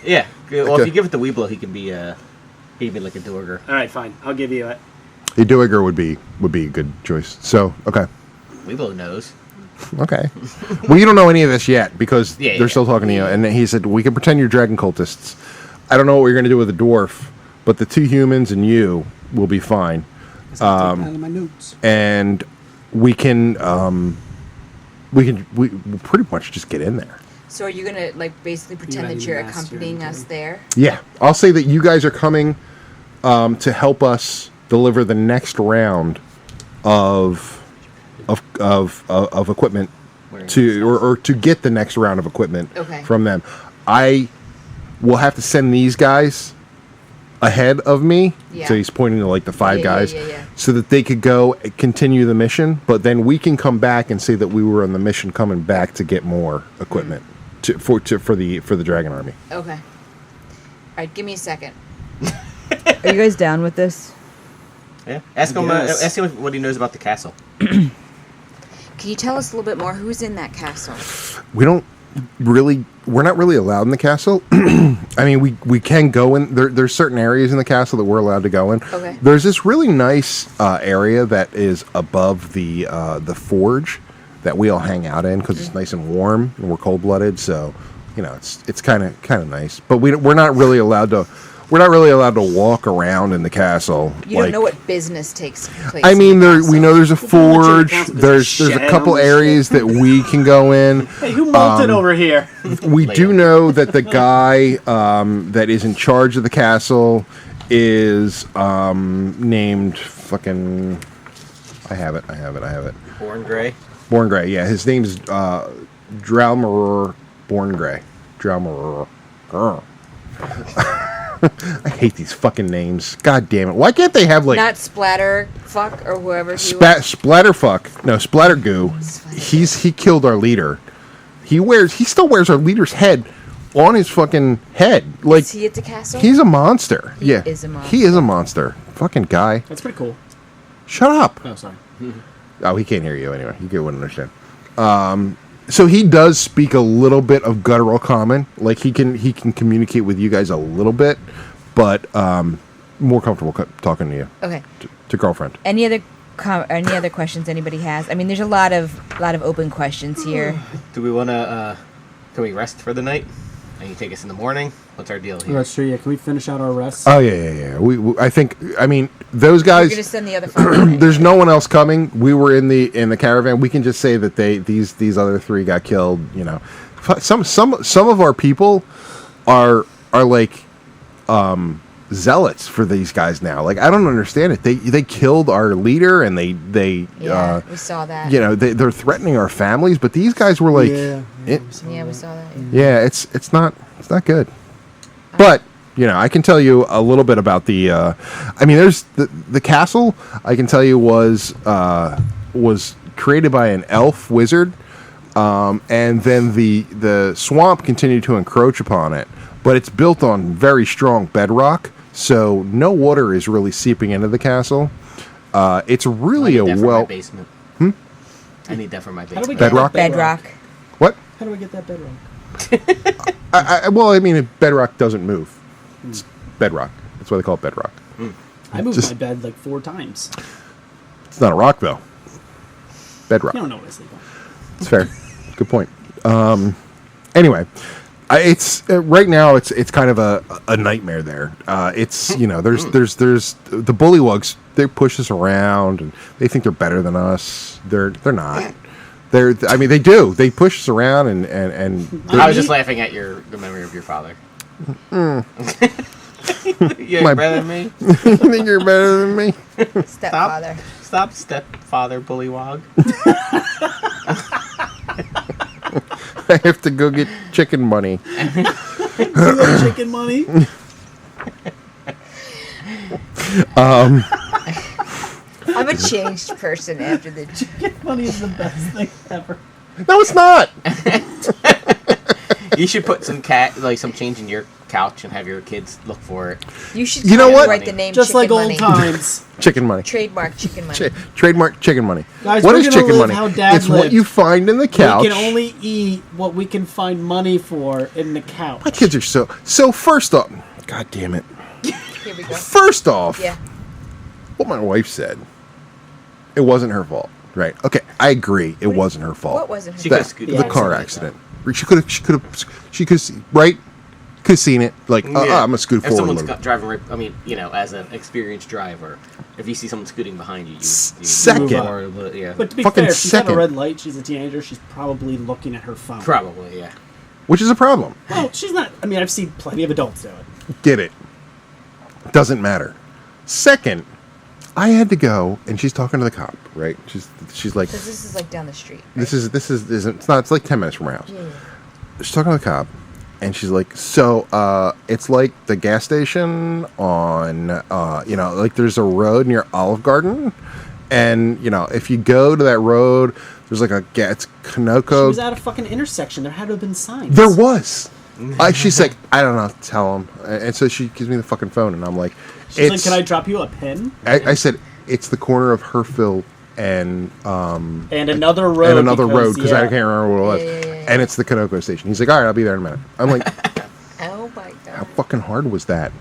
yeah. Well, Okay. if you give it to Weeblo, he can be like a Duergar. All right, fine. I'll give you it. A Duergar would be a good choice. So, okay. Weeblo knows. Okay. Well, you don't know any of this yet because Yeah, they're yeah. still talking to you. And he said, we can pretend you're dragon cultists. I don't know what we're going to do with the dwarf, but the 2 humans and you will be fine. Take that out of my notes. And we can, we pretty much just get in there. So are you gonna like basically pretend ready that to you're master accompanying us everything? there? Yeah. I'll say that you guys are coming to help us deliver the next round of equipment or to get the next round of equipment Okay. from them. I will have to send these guys ahead of me. Yeah. So he's pointing to like the 5 Yeah, guys yeah. so that they could go continue the mission, but then we can come back and say that we were on the mission coming back to get more equipment for the dragon army. Okay. All right, give me a second. Are you guys down with this? Yeah. Ask him. Yes. Ask him what he knows about the castle. Can you tell us a little bit more? Who's in that castle? We're not really allowed in the castle. I mean, we can go in. There's certain areas in the castle that we're allowed to go in. Okay. There's this really nice area that is above the forge that we all hang out in because it's nice and warm and we're cold blooded. So, it's kind of nice. But we're not really allowed to. We're not really allowed to walk around in the castle. You don't know what business takes place. I mean, in the we castle. know there's a Well, pretty much in the forge. castle, There's there's a a couple shed on the areas that we can go in. Hey, who molted over here? We do know that the guy that is in charge of the castle is named fucking. I have it. Born Gray. Born Gray. Yeah, his name's Drowmaror Born Gray. Drowmaror. I hate these fucking names. God damn it! Why can't they have like Not Splatter Fuck or whoever he was. Splatterfuck? No, Splattergoo. He killed our leader. He still wears our leader's head on his fucking head. Like Is he at the castle? he's a monster. He yeah, is a monster. He is a monster. Fucking guy. That's pretty cool. Shut up. Oh, sorry. Oh, he can't hear you anyway. He wouldn't understand. So he does speak a little bit of guttural common. Like he can communicate with you guys a little bit, but more comfortable talking to you, Okay. to girlfriend. Any other questions anybody has? I mean, there's a lot of open questions here. Do we want to? Can we rest for the night? And you take us in the morning. What's our deal Oh, here? that's true. Yeah, can we finish out our rest? Oh yeah. I think. I mean, those We're guys. gonna send the other 5. There's no one else coming. We were in the caravan. We can just say that these other 3 got killed. Some of our people are like zealots for these guys now. Like I don't understand it. They killed our leader and they Yeah, we saw that. they're threatening our families. But these guys were like, Yeah. Yeah, we saw that. yeah, it's not good. But I can tell you a little bit about the. I mean, there's the castle. I can tell you was created by an elf wizard, and then the swamp continued to encroach upon it. But it's built on very strong bedrock, so no water is really seeping into the castle. It's really I need that for my well. basement. I need that for my How do basement. we get Bedrock? that Bedrock. What? How do we get that bedrock? Well, I mean, bedrock doesn't move. It's bedrock. That's why they call it bedrock. I moved Just- my bed like 4 times. It's not a rock though. Bedrock. You don't know what I sleep on. It's fair. Good point. Anyway, it's right now. It's kind of a nightmare there. It's there's the bullywugs. They push us around and they think they're better than us. They're not. I mean, they do. They push us around and I was just laughing at the memory of your father. You're My- better than me. you think you're better than me. Stepfather. Stop, stepfather bullywog. I have to go get chicken money. You got chicken money? I'm a changed person after the. Chicken money is the best thing ever. No, it's not. You should put some some change in your couch and have your kids look for it. You should. You know what? Write the name. Just like Chicken old Money. times. Chicken money. Trademark chicken money. Trademark chicken money. Guys, What we're is gonna chicken live money? how Dad It's what lived. you find in the couch. We can only eat what we can find money for in the couch. My kids are so. First off, God damn it. Here we go. First off, Yeah. what my wife said, it wasn't her fault. Right. Okay. I agree. It wasn't her fault. What wasn't her She fault? could've scooted. The Yeah, car accident. accident. She could right. Could have seen it. Like, I'm gonna scoot If forward a someone's little bit. driving, right, I mean, as an experienced driver, if you see someone scooting behind you, you Second. move forward a little, yeah. But to be Fucking fair, if she's at a second. red light, she's a teenager, she's probably looking at her phone. Probably, yeah. Which is a problem. Well, she's not. I mean, I've seen plenty of adults do it. Get it. Doesn't matter. Second, I had to go, and she's talking to the cop, right? She's like, Because this is like down the street. this is it's not. It's like 10 minutes from my house. Yeah. She's talking to the cop, and she's like, so it's like the gas station on like there's a road near Olive Garden, and if you go to that road, there's like it's She Kanoko. was at a fucking intersection. There had to have been signs. There was. She's like, I don't know, tell him. And so she gives me the fucking phone, and I'm like, She's like, can I drop you a pin? I said, it's the corner of Herfield and another road. because I can't remember what it was. Yeah. And it's the Kanoko station. He's like, all right, I'll be there in a minute. I'm like, Oh my how god. fucking hard was that?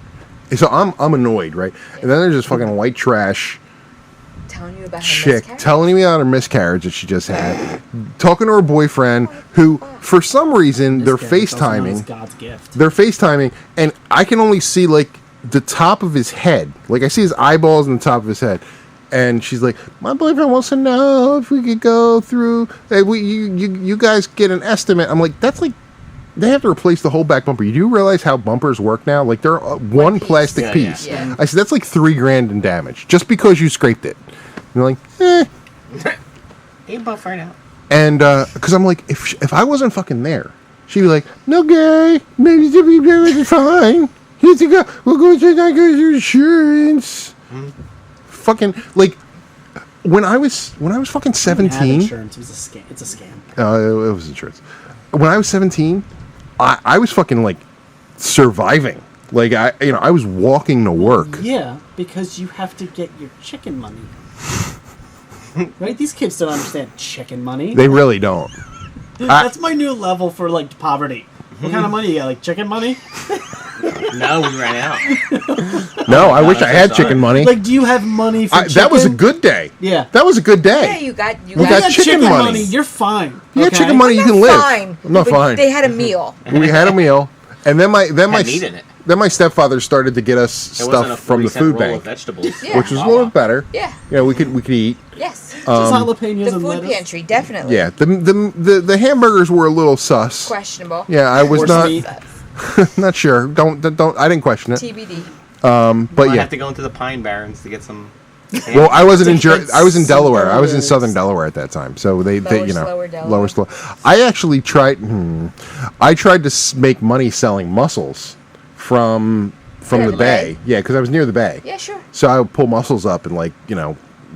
And so I'm annoyed, right? And then there's this fucking white trash Telling you about her chick miscarriage? telling me about her miscarriage that she just had, talking to her boyfriend, who for some reason they're FaceTiming. God's gift. They're FaceTiming, and I can only see like the top of his head. Like I see his eyeballs and the top of his head. And she's like, my boyfriend wants to know if we could go through. You guys get an estimate. I'm like, that's like, they have to replace the whole back bumper. You do realize how bumpers work now? Like they're one piece. plastic Yeah, piece. yeah. I said that's like $3,000 in damage just because you scraped it. And they're like, Hey, buff right out. And because I'm like, if I wasn't fucking there, she'd be like, no gay, maybe it's fine. Here's the go. We'll go to your insurance. Fucking like when I was fucking Have 17. insurance. It was a scam. It's a scam. It was insurance. When I was 17, I was fucking like surviving. Like I was walking to work. Yeah, because you have to get your chicken money. Right? These kids don't understand chicken money. They really don't. That's my new level for like poverty. What kind of money you got? Like chicken money? No, we ran out. No, I wish I I'm had sorry. chicken money. Like, do you have money for chicken? That was a good day. Yeah. That was a good day. Yeah, you got We You got got chicken chicken money. money. You're fine. You got okay? chicken money, you I'm can live. fine. I'm not But fine. They had a meal. We had a meal, and then my Had meat in it. then my stepfather started to get us It wasn't a stuff from the 40-cent food roll bank, of vegetables. Yeah. which was a little bit better. Yeah. Yeah, we could eat. Yes. Just jalapenos The and food lettuce. pantry, definitely. Yeah, the hamburgers were a little sus. Questionable. Yeah, I was Horse not meat. not sure. Don't. I didn't question it. TBD. But I yeah. have to go into the Pine Barrens to get some. Well, I wasn't in Different I was in Delaware. I was in suburbs. southern Delaware at that time. So they Lower, you know, slower Delaware. lower slow. I actually tried. I tried to make money selling mussels from Near the the bay. bay? Yeah, because I was near the bay. Yeah, sure. So I would pull mussels up and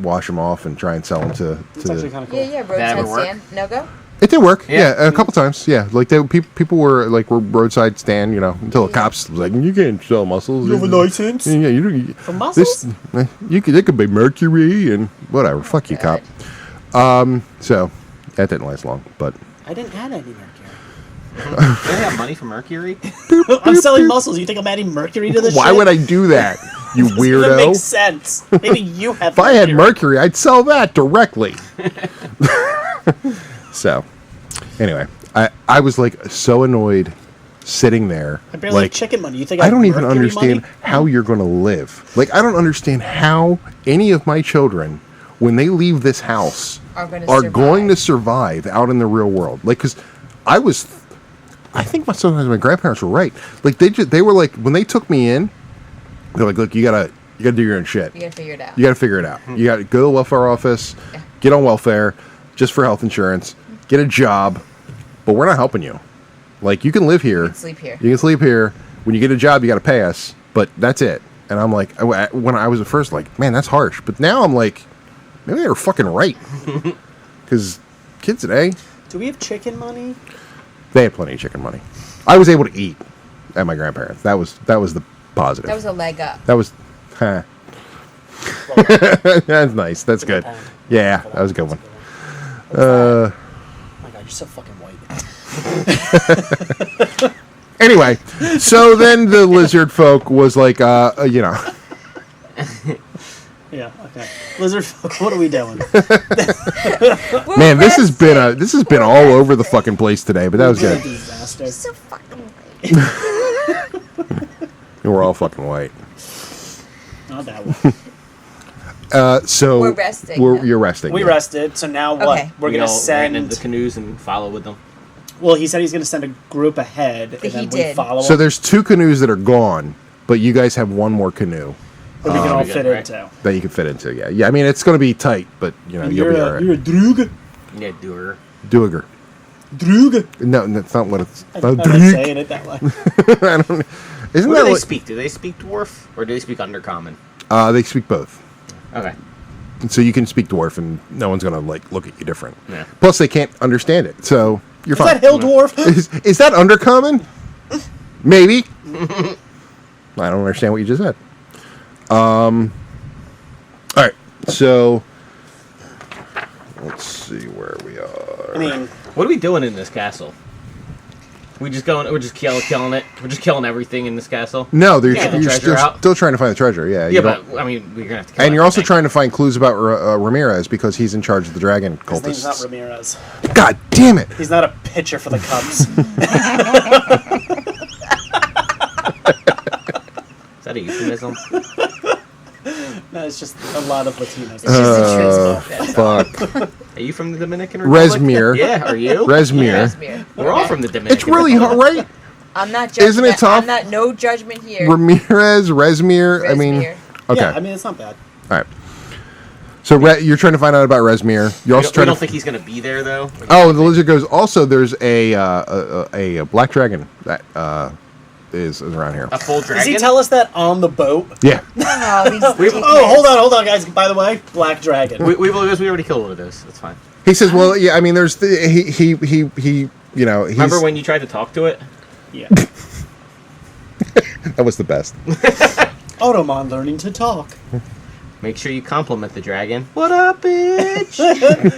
wash them off and try and sell them to It's actually the. kind of cool. Yeah, ever roadside work? stand. No go? It did work. Yeah. Yeah, a couple times. Yeah, like people were roadside stand. Until the cops was like, you can't sell mussels. You have a license? Yeah, you. For mussels? It could be mercury and whatever. Fuck you, cop. So that didn't last long, but I didn't add any mercury. Do they have money for mercury? I'm selling mussels. You think I'm adding mercury to this why shit? would I do that? You That weirdo. makes sense. Maybe you have If I had mercury, I'd sell that directly. So, anyway, I was like so annoyed sitting there. I barely have like chicken money. You think I don't have even mercury understand money? how you're going to live. Like I don't understand how any of my children, when they leave this house, Are gonna going to survive. survive out in the real world. Like, because I think sometimes my grandparents were right. Like they were like when they took me in, they're like, look, you gotta do your own shit. You gotta figure it out. You got to figure it out. You got to go to the welfare office, get on welfare, just for health insurance, get a job, but we're not helping you. Like, you can live here. You can sleep here. You can sleep here. When you get a job, you got to pay us, but that's it. And I'm like, when I was at first, like, man, that's harsh. But now I'm like, maybe they were fucking right. Because kids today, Do we have chicken money? they had plenty of chicken money. I was able to eat at my grandparents. That was the positive. That was a leg up. That was, huh. That's nice. That's good. Yeah, that was a good one. Oh my god, you're so fucking white. Anyway, so then the lizard folk was like, Yeah. Okay. Lizard folk, what are we doing? Man, this has been all over the fucking place today, but that was good. Disaster. You're so fucking right. We're all fucking white. Not that one. So We're resting, though. You're resting. We yeah. rested, so now what? Okay. We're We gonna all ran into send. the canoes and follow with them. Well, he said he's gonna send a group ahead, and He then we did. follow. So him, there's 2 canoes that are gone, but you guys have one more canoe that we can all good, fit right? into. that you can fit into. Yeah, yeah. I mean, it's going to be tight, but you know, you'll be all right. You're a droog. Yeah, doer. Doiger. Droog. No, that's not what it's. I'm not saying it that way. Isn't What that do they what? speak? Do they speak dwarf or do they speak undercommon? They speak both. Okay. And so you can speak dwarf, and no one's going to like look at you different. Yeah. Plus, they can't understand it, so you're Is fine. that hill dwarf? Is that undercommon? Maybe. I don't understand what you just said. All right. So let's see where we are. I mean, What are we doing in this castle? We just going? We're just killing it. We're just killing everything in this castle. No, Yeah, the you're treasure out. still trying to find the treasure. Yeah. Yeah, you but don't- I mean, we're gonna have to. Kill and you're also everything. trying to find clues about Ramirez because he's in charge of the dragon his name's not cultists. Ramirez. God damn it! He's not a pitcher for the Cubs. Is that a euphemism? No, it's just a lot of Latinos. It's just the truth. Fuck. Are you from the Dominican Republic? Resmir. Yeah, are you? Resmir. Resmir. We're all from the Dominican. It's really hard, Republic. right? I'm not judging. Isn't it tough? I'm not. No judgment here. Ramirez, Resmir. I mean, Resmir. okay. Yeah, I mean, it's not bad. All right. So you're trying to find out about Resmir. You're We also don't, we trying don't to. think he's gonna be there though. Oh, the lizard goes. Also, there's a black dragon that is around here. A full dragon. Does he tell us that on the boat? Yeah. Oh, these Oh, hold on, guys. By the way, Black Dragon. We already killed one of those. That's fine. He says, "Well, yeah. I mean, there's he. You know, he's, Remember when you tried to talk to it? Yeah. that was the best. Automon learning to talk. Make sure you compliment the dragon. What up, bitch?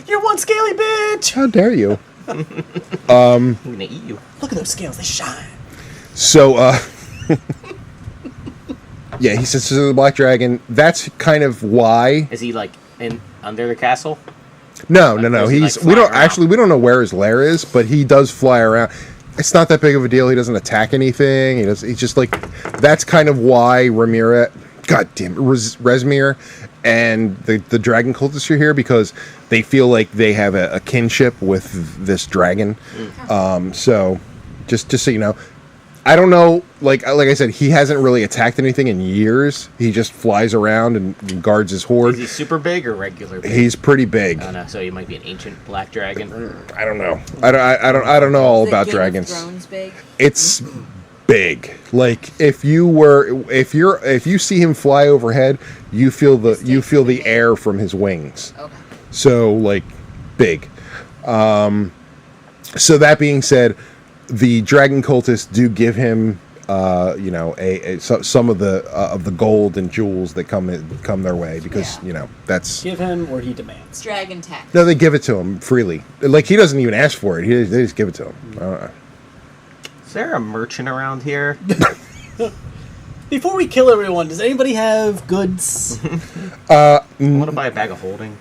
You're one scaly bitch. How dare you? I'm gonna eat you. Look at those scales; they shine. So, yeah, he says to the black dragon. That's kind of why. Is he like in under the castle? No. does he, like, We fly don't around? actually. We don't know where his lair is, but he does fly around. It's not that big of a deal. He doesn't attack anything. He's just like. That's kind of why Ramirez. God damn it, Resmir and the dragon cultists are here because they feel like they have a kinship with this dragon. So, just so you know, I don't know. Like I said, he hasn't really attacked anything in years. He just flies around and guards his horde. Is he super big or regular big? He's pretty big. I don't know. So he might be an ancient black dragon. I don't know. I don't know all about dragons. Thrones big. It's big. Like if you see him fly overhead, you feel the air from his wings. Okay. So like big. So that being said, the dragon cultists do give him some of the gold and jewels that come their way because Yeah. that's Give him what he demands. Dragon tech. no, they give it to him freely. Like he doesn't even ask for it. They just give it to him. Is there a merchant around here? Before we kill everyone, does anybody have goods? I want to buy a bag of holding.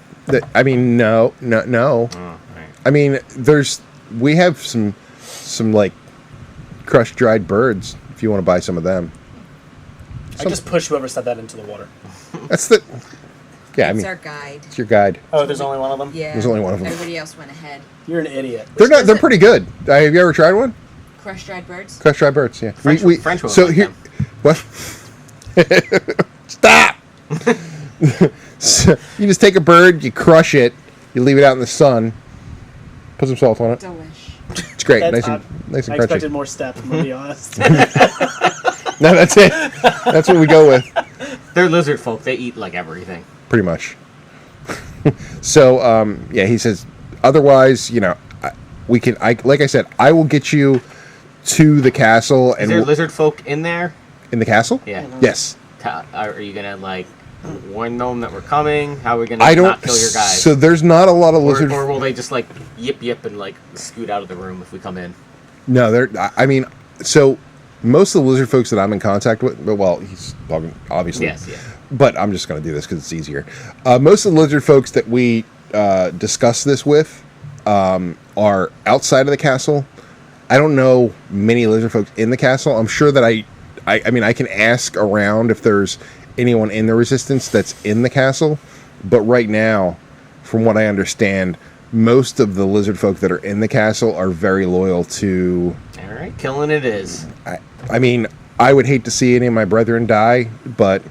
I mean, no. Oh, right. I mean, we have some like crushed dried birds. If you want to buy some of them, I just push whoever said that into the water. that's the. Yeah, I It's mean, our guide. it's your guide. Oh, there's only one of them? Yeah. There's only one of them. Everybody else went ahead. You're an idiot. They're not. does They're it? pretty good. Have you ever tried one? Crushed dried birds. Crushed dried birds. Yeah. French women So like here, them. what? Stop. So, you just take a bird, you crush it, you leave it out in the sun, put some salt on it. Delish. It's great, That's nice odd. and I crunchy. expected more steps, I'm going to be honest. No, that's it. That's what we go with. They're lizard folk. They eat like everything. Pretty much. So, yeah, he says, otherwise, like I said, I will get you to the castle. Is And there lizard folk in there? in the castle? Yeah. Yes. Are you gonna like warn them that we're coming? How are we gonna I don't. not kill your guys? So there's not a lot of lizard. or will they just like yip and like scoot out of the room if we come in? No, I mean, so most of the lizard folks that I'm in contact with, well, he's talking obviously. Yes, yeah. but I'm just going to do this because it's easier. Most of the lizard folks that we discuss this with are outside of the castle. I don't know many lizard folks in the castle. I'm sure that I mean, I can ask around if there's anyone in the Resistance that's in the castle, but right now, from what I understand, most of the lizard folk that are in the castle are very loyal to... All right, killing it is. I mean, I would hate to see any of my brethren die, but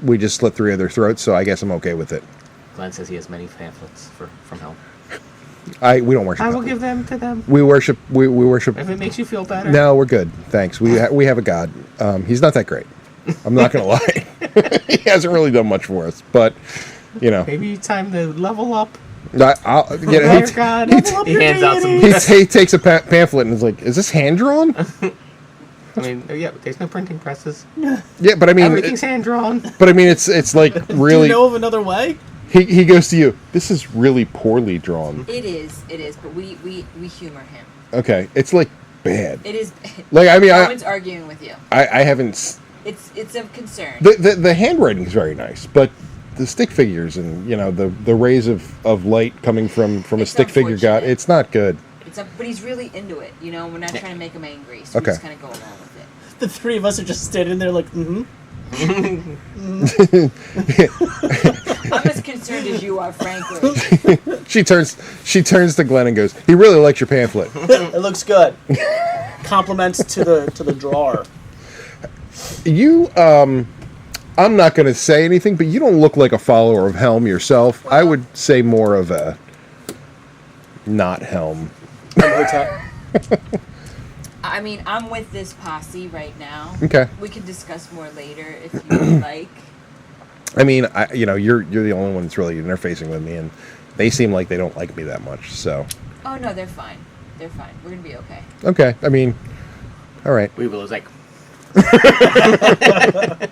we just slit 3 of their throats, so I guess I'm okay with it. Glenn says he has many pamphlets from hell. We don't worship. I will give them to them. We worship. We worship. If it makes you feel better. No, we're good. Thanks. We have a God. He's not that great. I'm not gonna lie. He hasn't really done much for us, but you know. Maybe time to level up. I'll, you know, Dear God. He hands out some. he takes a pamphlet and is like, "Is this hand drawn?" I mean, yeah, there's no printing presses. Yeah, but I mean, Everything's hand drawn. But I mean, it's like really. Do you know of another way? He goes to you. This is really poorly drawn. It is, but we humor him. Okay, it's like bad. It is. Like I mean, no one's arguing with you. I haven't. It's of concern. The handwriting is very nice, but the stick figures and you know the rays of light coming from a stick figure god, it's not good. But he's really into it. You know, we're not trying to make him angry, so we Okay. just kind of go along with it. The 3 of us are just standing there like, I'm as concerned as you are, frankly. She turns to Glenn and goes, "He really likes your pamphlet." it looks good. Compliments to the drawer. You I'm not going to say anything, but you don't look like a follower of Helm yourself. I would say more of a not Helm. I mean, I'm with this posse right now. Okay. We can discuss more later if you would like. I mean, you're the only one that's really interfacing with me, and they seem like they don't like me that much. So. Oh no, they're fine. They're fine. We're gonna be okay. Okay. I mean, all right. We will like. A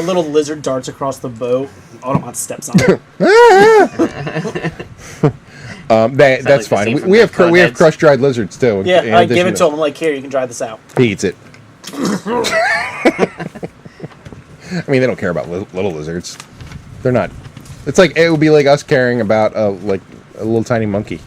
little lizard darts across the boat. Automat steps on it. That's like fine. We have crushed dried lizards too. Yeah, I give it to him. I'm like, here, you can dry this out. He eats it. I mean, they don't care about little lizards. They're not. It's like it would be like us caring about like a little tiny monkey.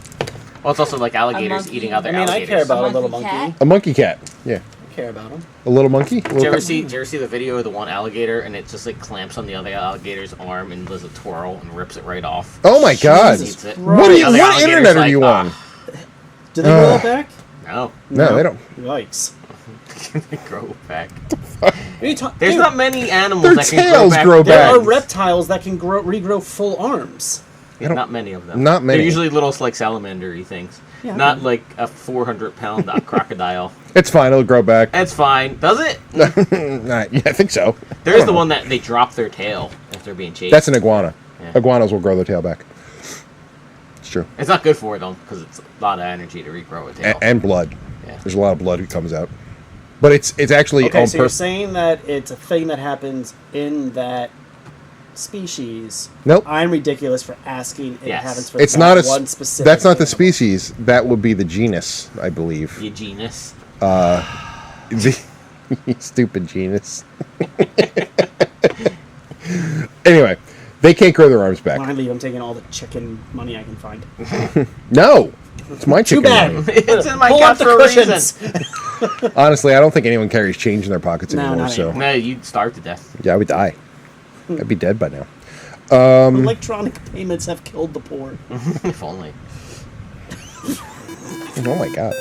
Well, it's also like alligators monkey. eating other I mean, alligators. I care about a monkey little cat? monkey. A monkey cat. Yeah. I care about him. A little monkey. Did you ever see the video of the one alligator and it just like clamps on the other alligator's arm and does a twirl and rips it right off? Oh my God! Eats it. What The other what alligator's internet are like, you on? Do they grow it back? No, No, they don't. Yikes. they grow back. What are you There's dude, not many animals Their that can tails grow grow back. there back. are reptiles that can regrow full arms. Not many of them. Not many. They're usually little like salamander-y things. Yeah, Not okay. like a 400-pound crocodile. It's fine. It'll grow back. That's fine. Does it? Yeah, I think so. There's the one that they drop their tail if they're being chased. That's an iguana. Yeah. Iguanas will grow their tail back. It's true. It's not good for them because it's a lot of energy to regrow a tail. And blood. Yeah. There's a lot of blood that comes out. But it's actually Okay, on so you're purpose. saying that it's a thing that happens in that species. Nope. I'm ridiculous for asking if Yes. it happens for It's that not a. one specific That's not the animal. species. That would be the genus, I believe. The genus. The stupid genus. Anyway, they can't grow their arms back. When I leave, I'm taking all the chicken money I can find. No, it's my Too chicken bad. money. It's in my Pull cup up the for a cushions. reason. Honestly, I don't think anyone carries change in their pockets No, anymore. not So anymore. No, you'd starve to death. yeah, I would die. I'd be dead by now. Electronic payments have killed the poor. If only. Oh my God.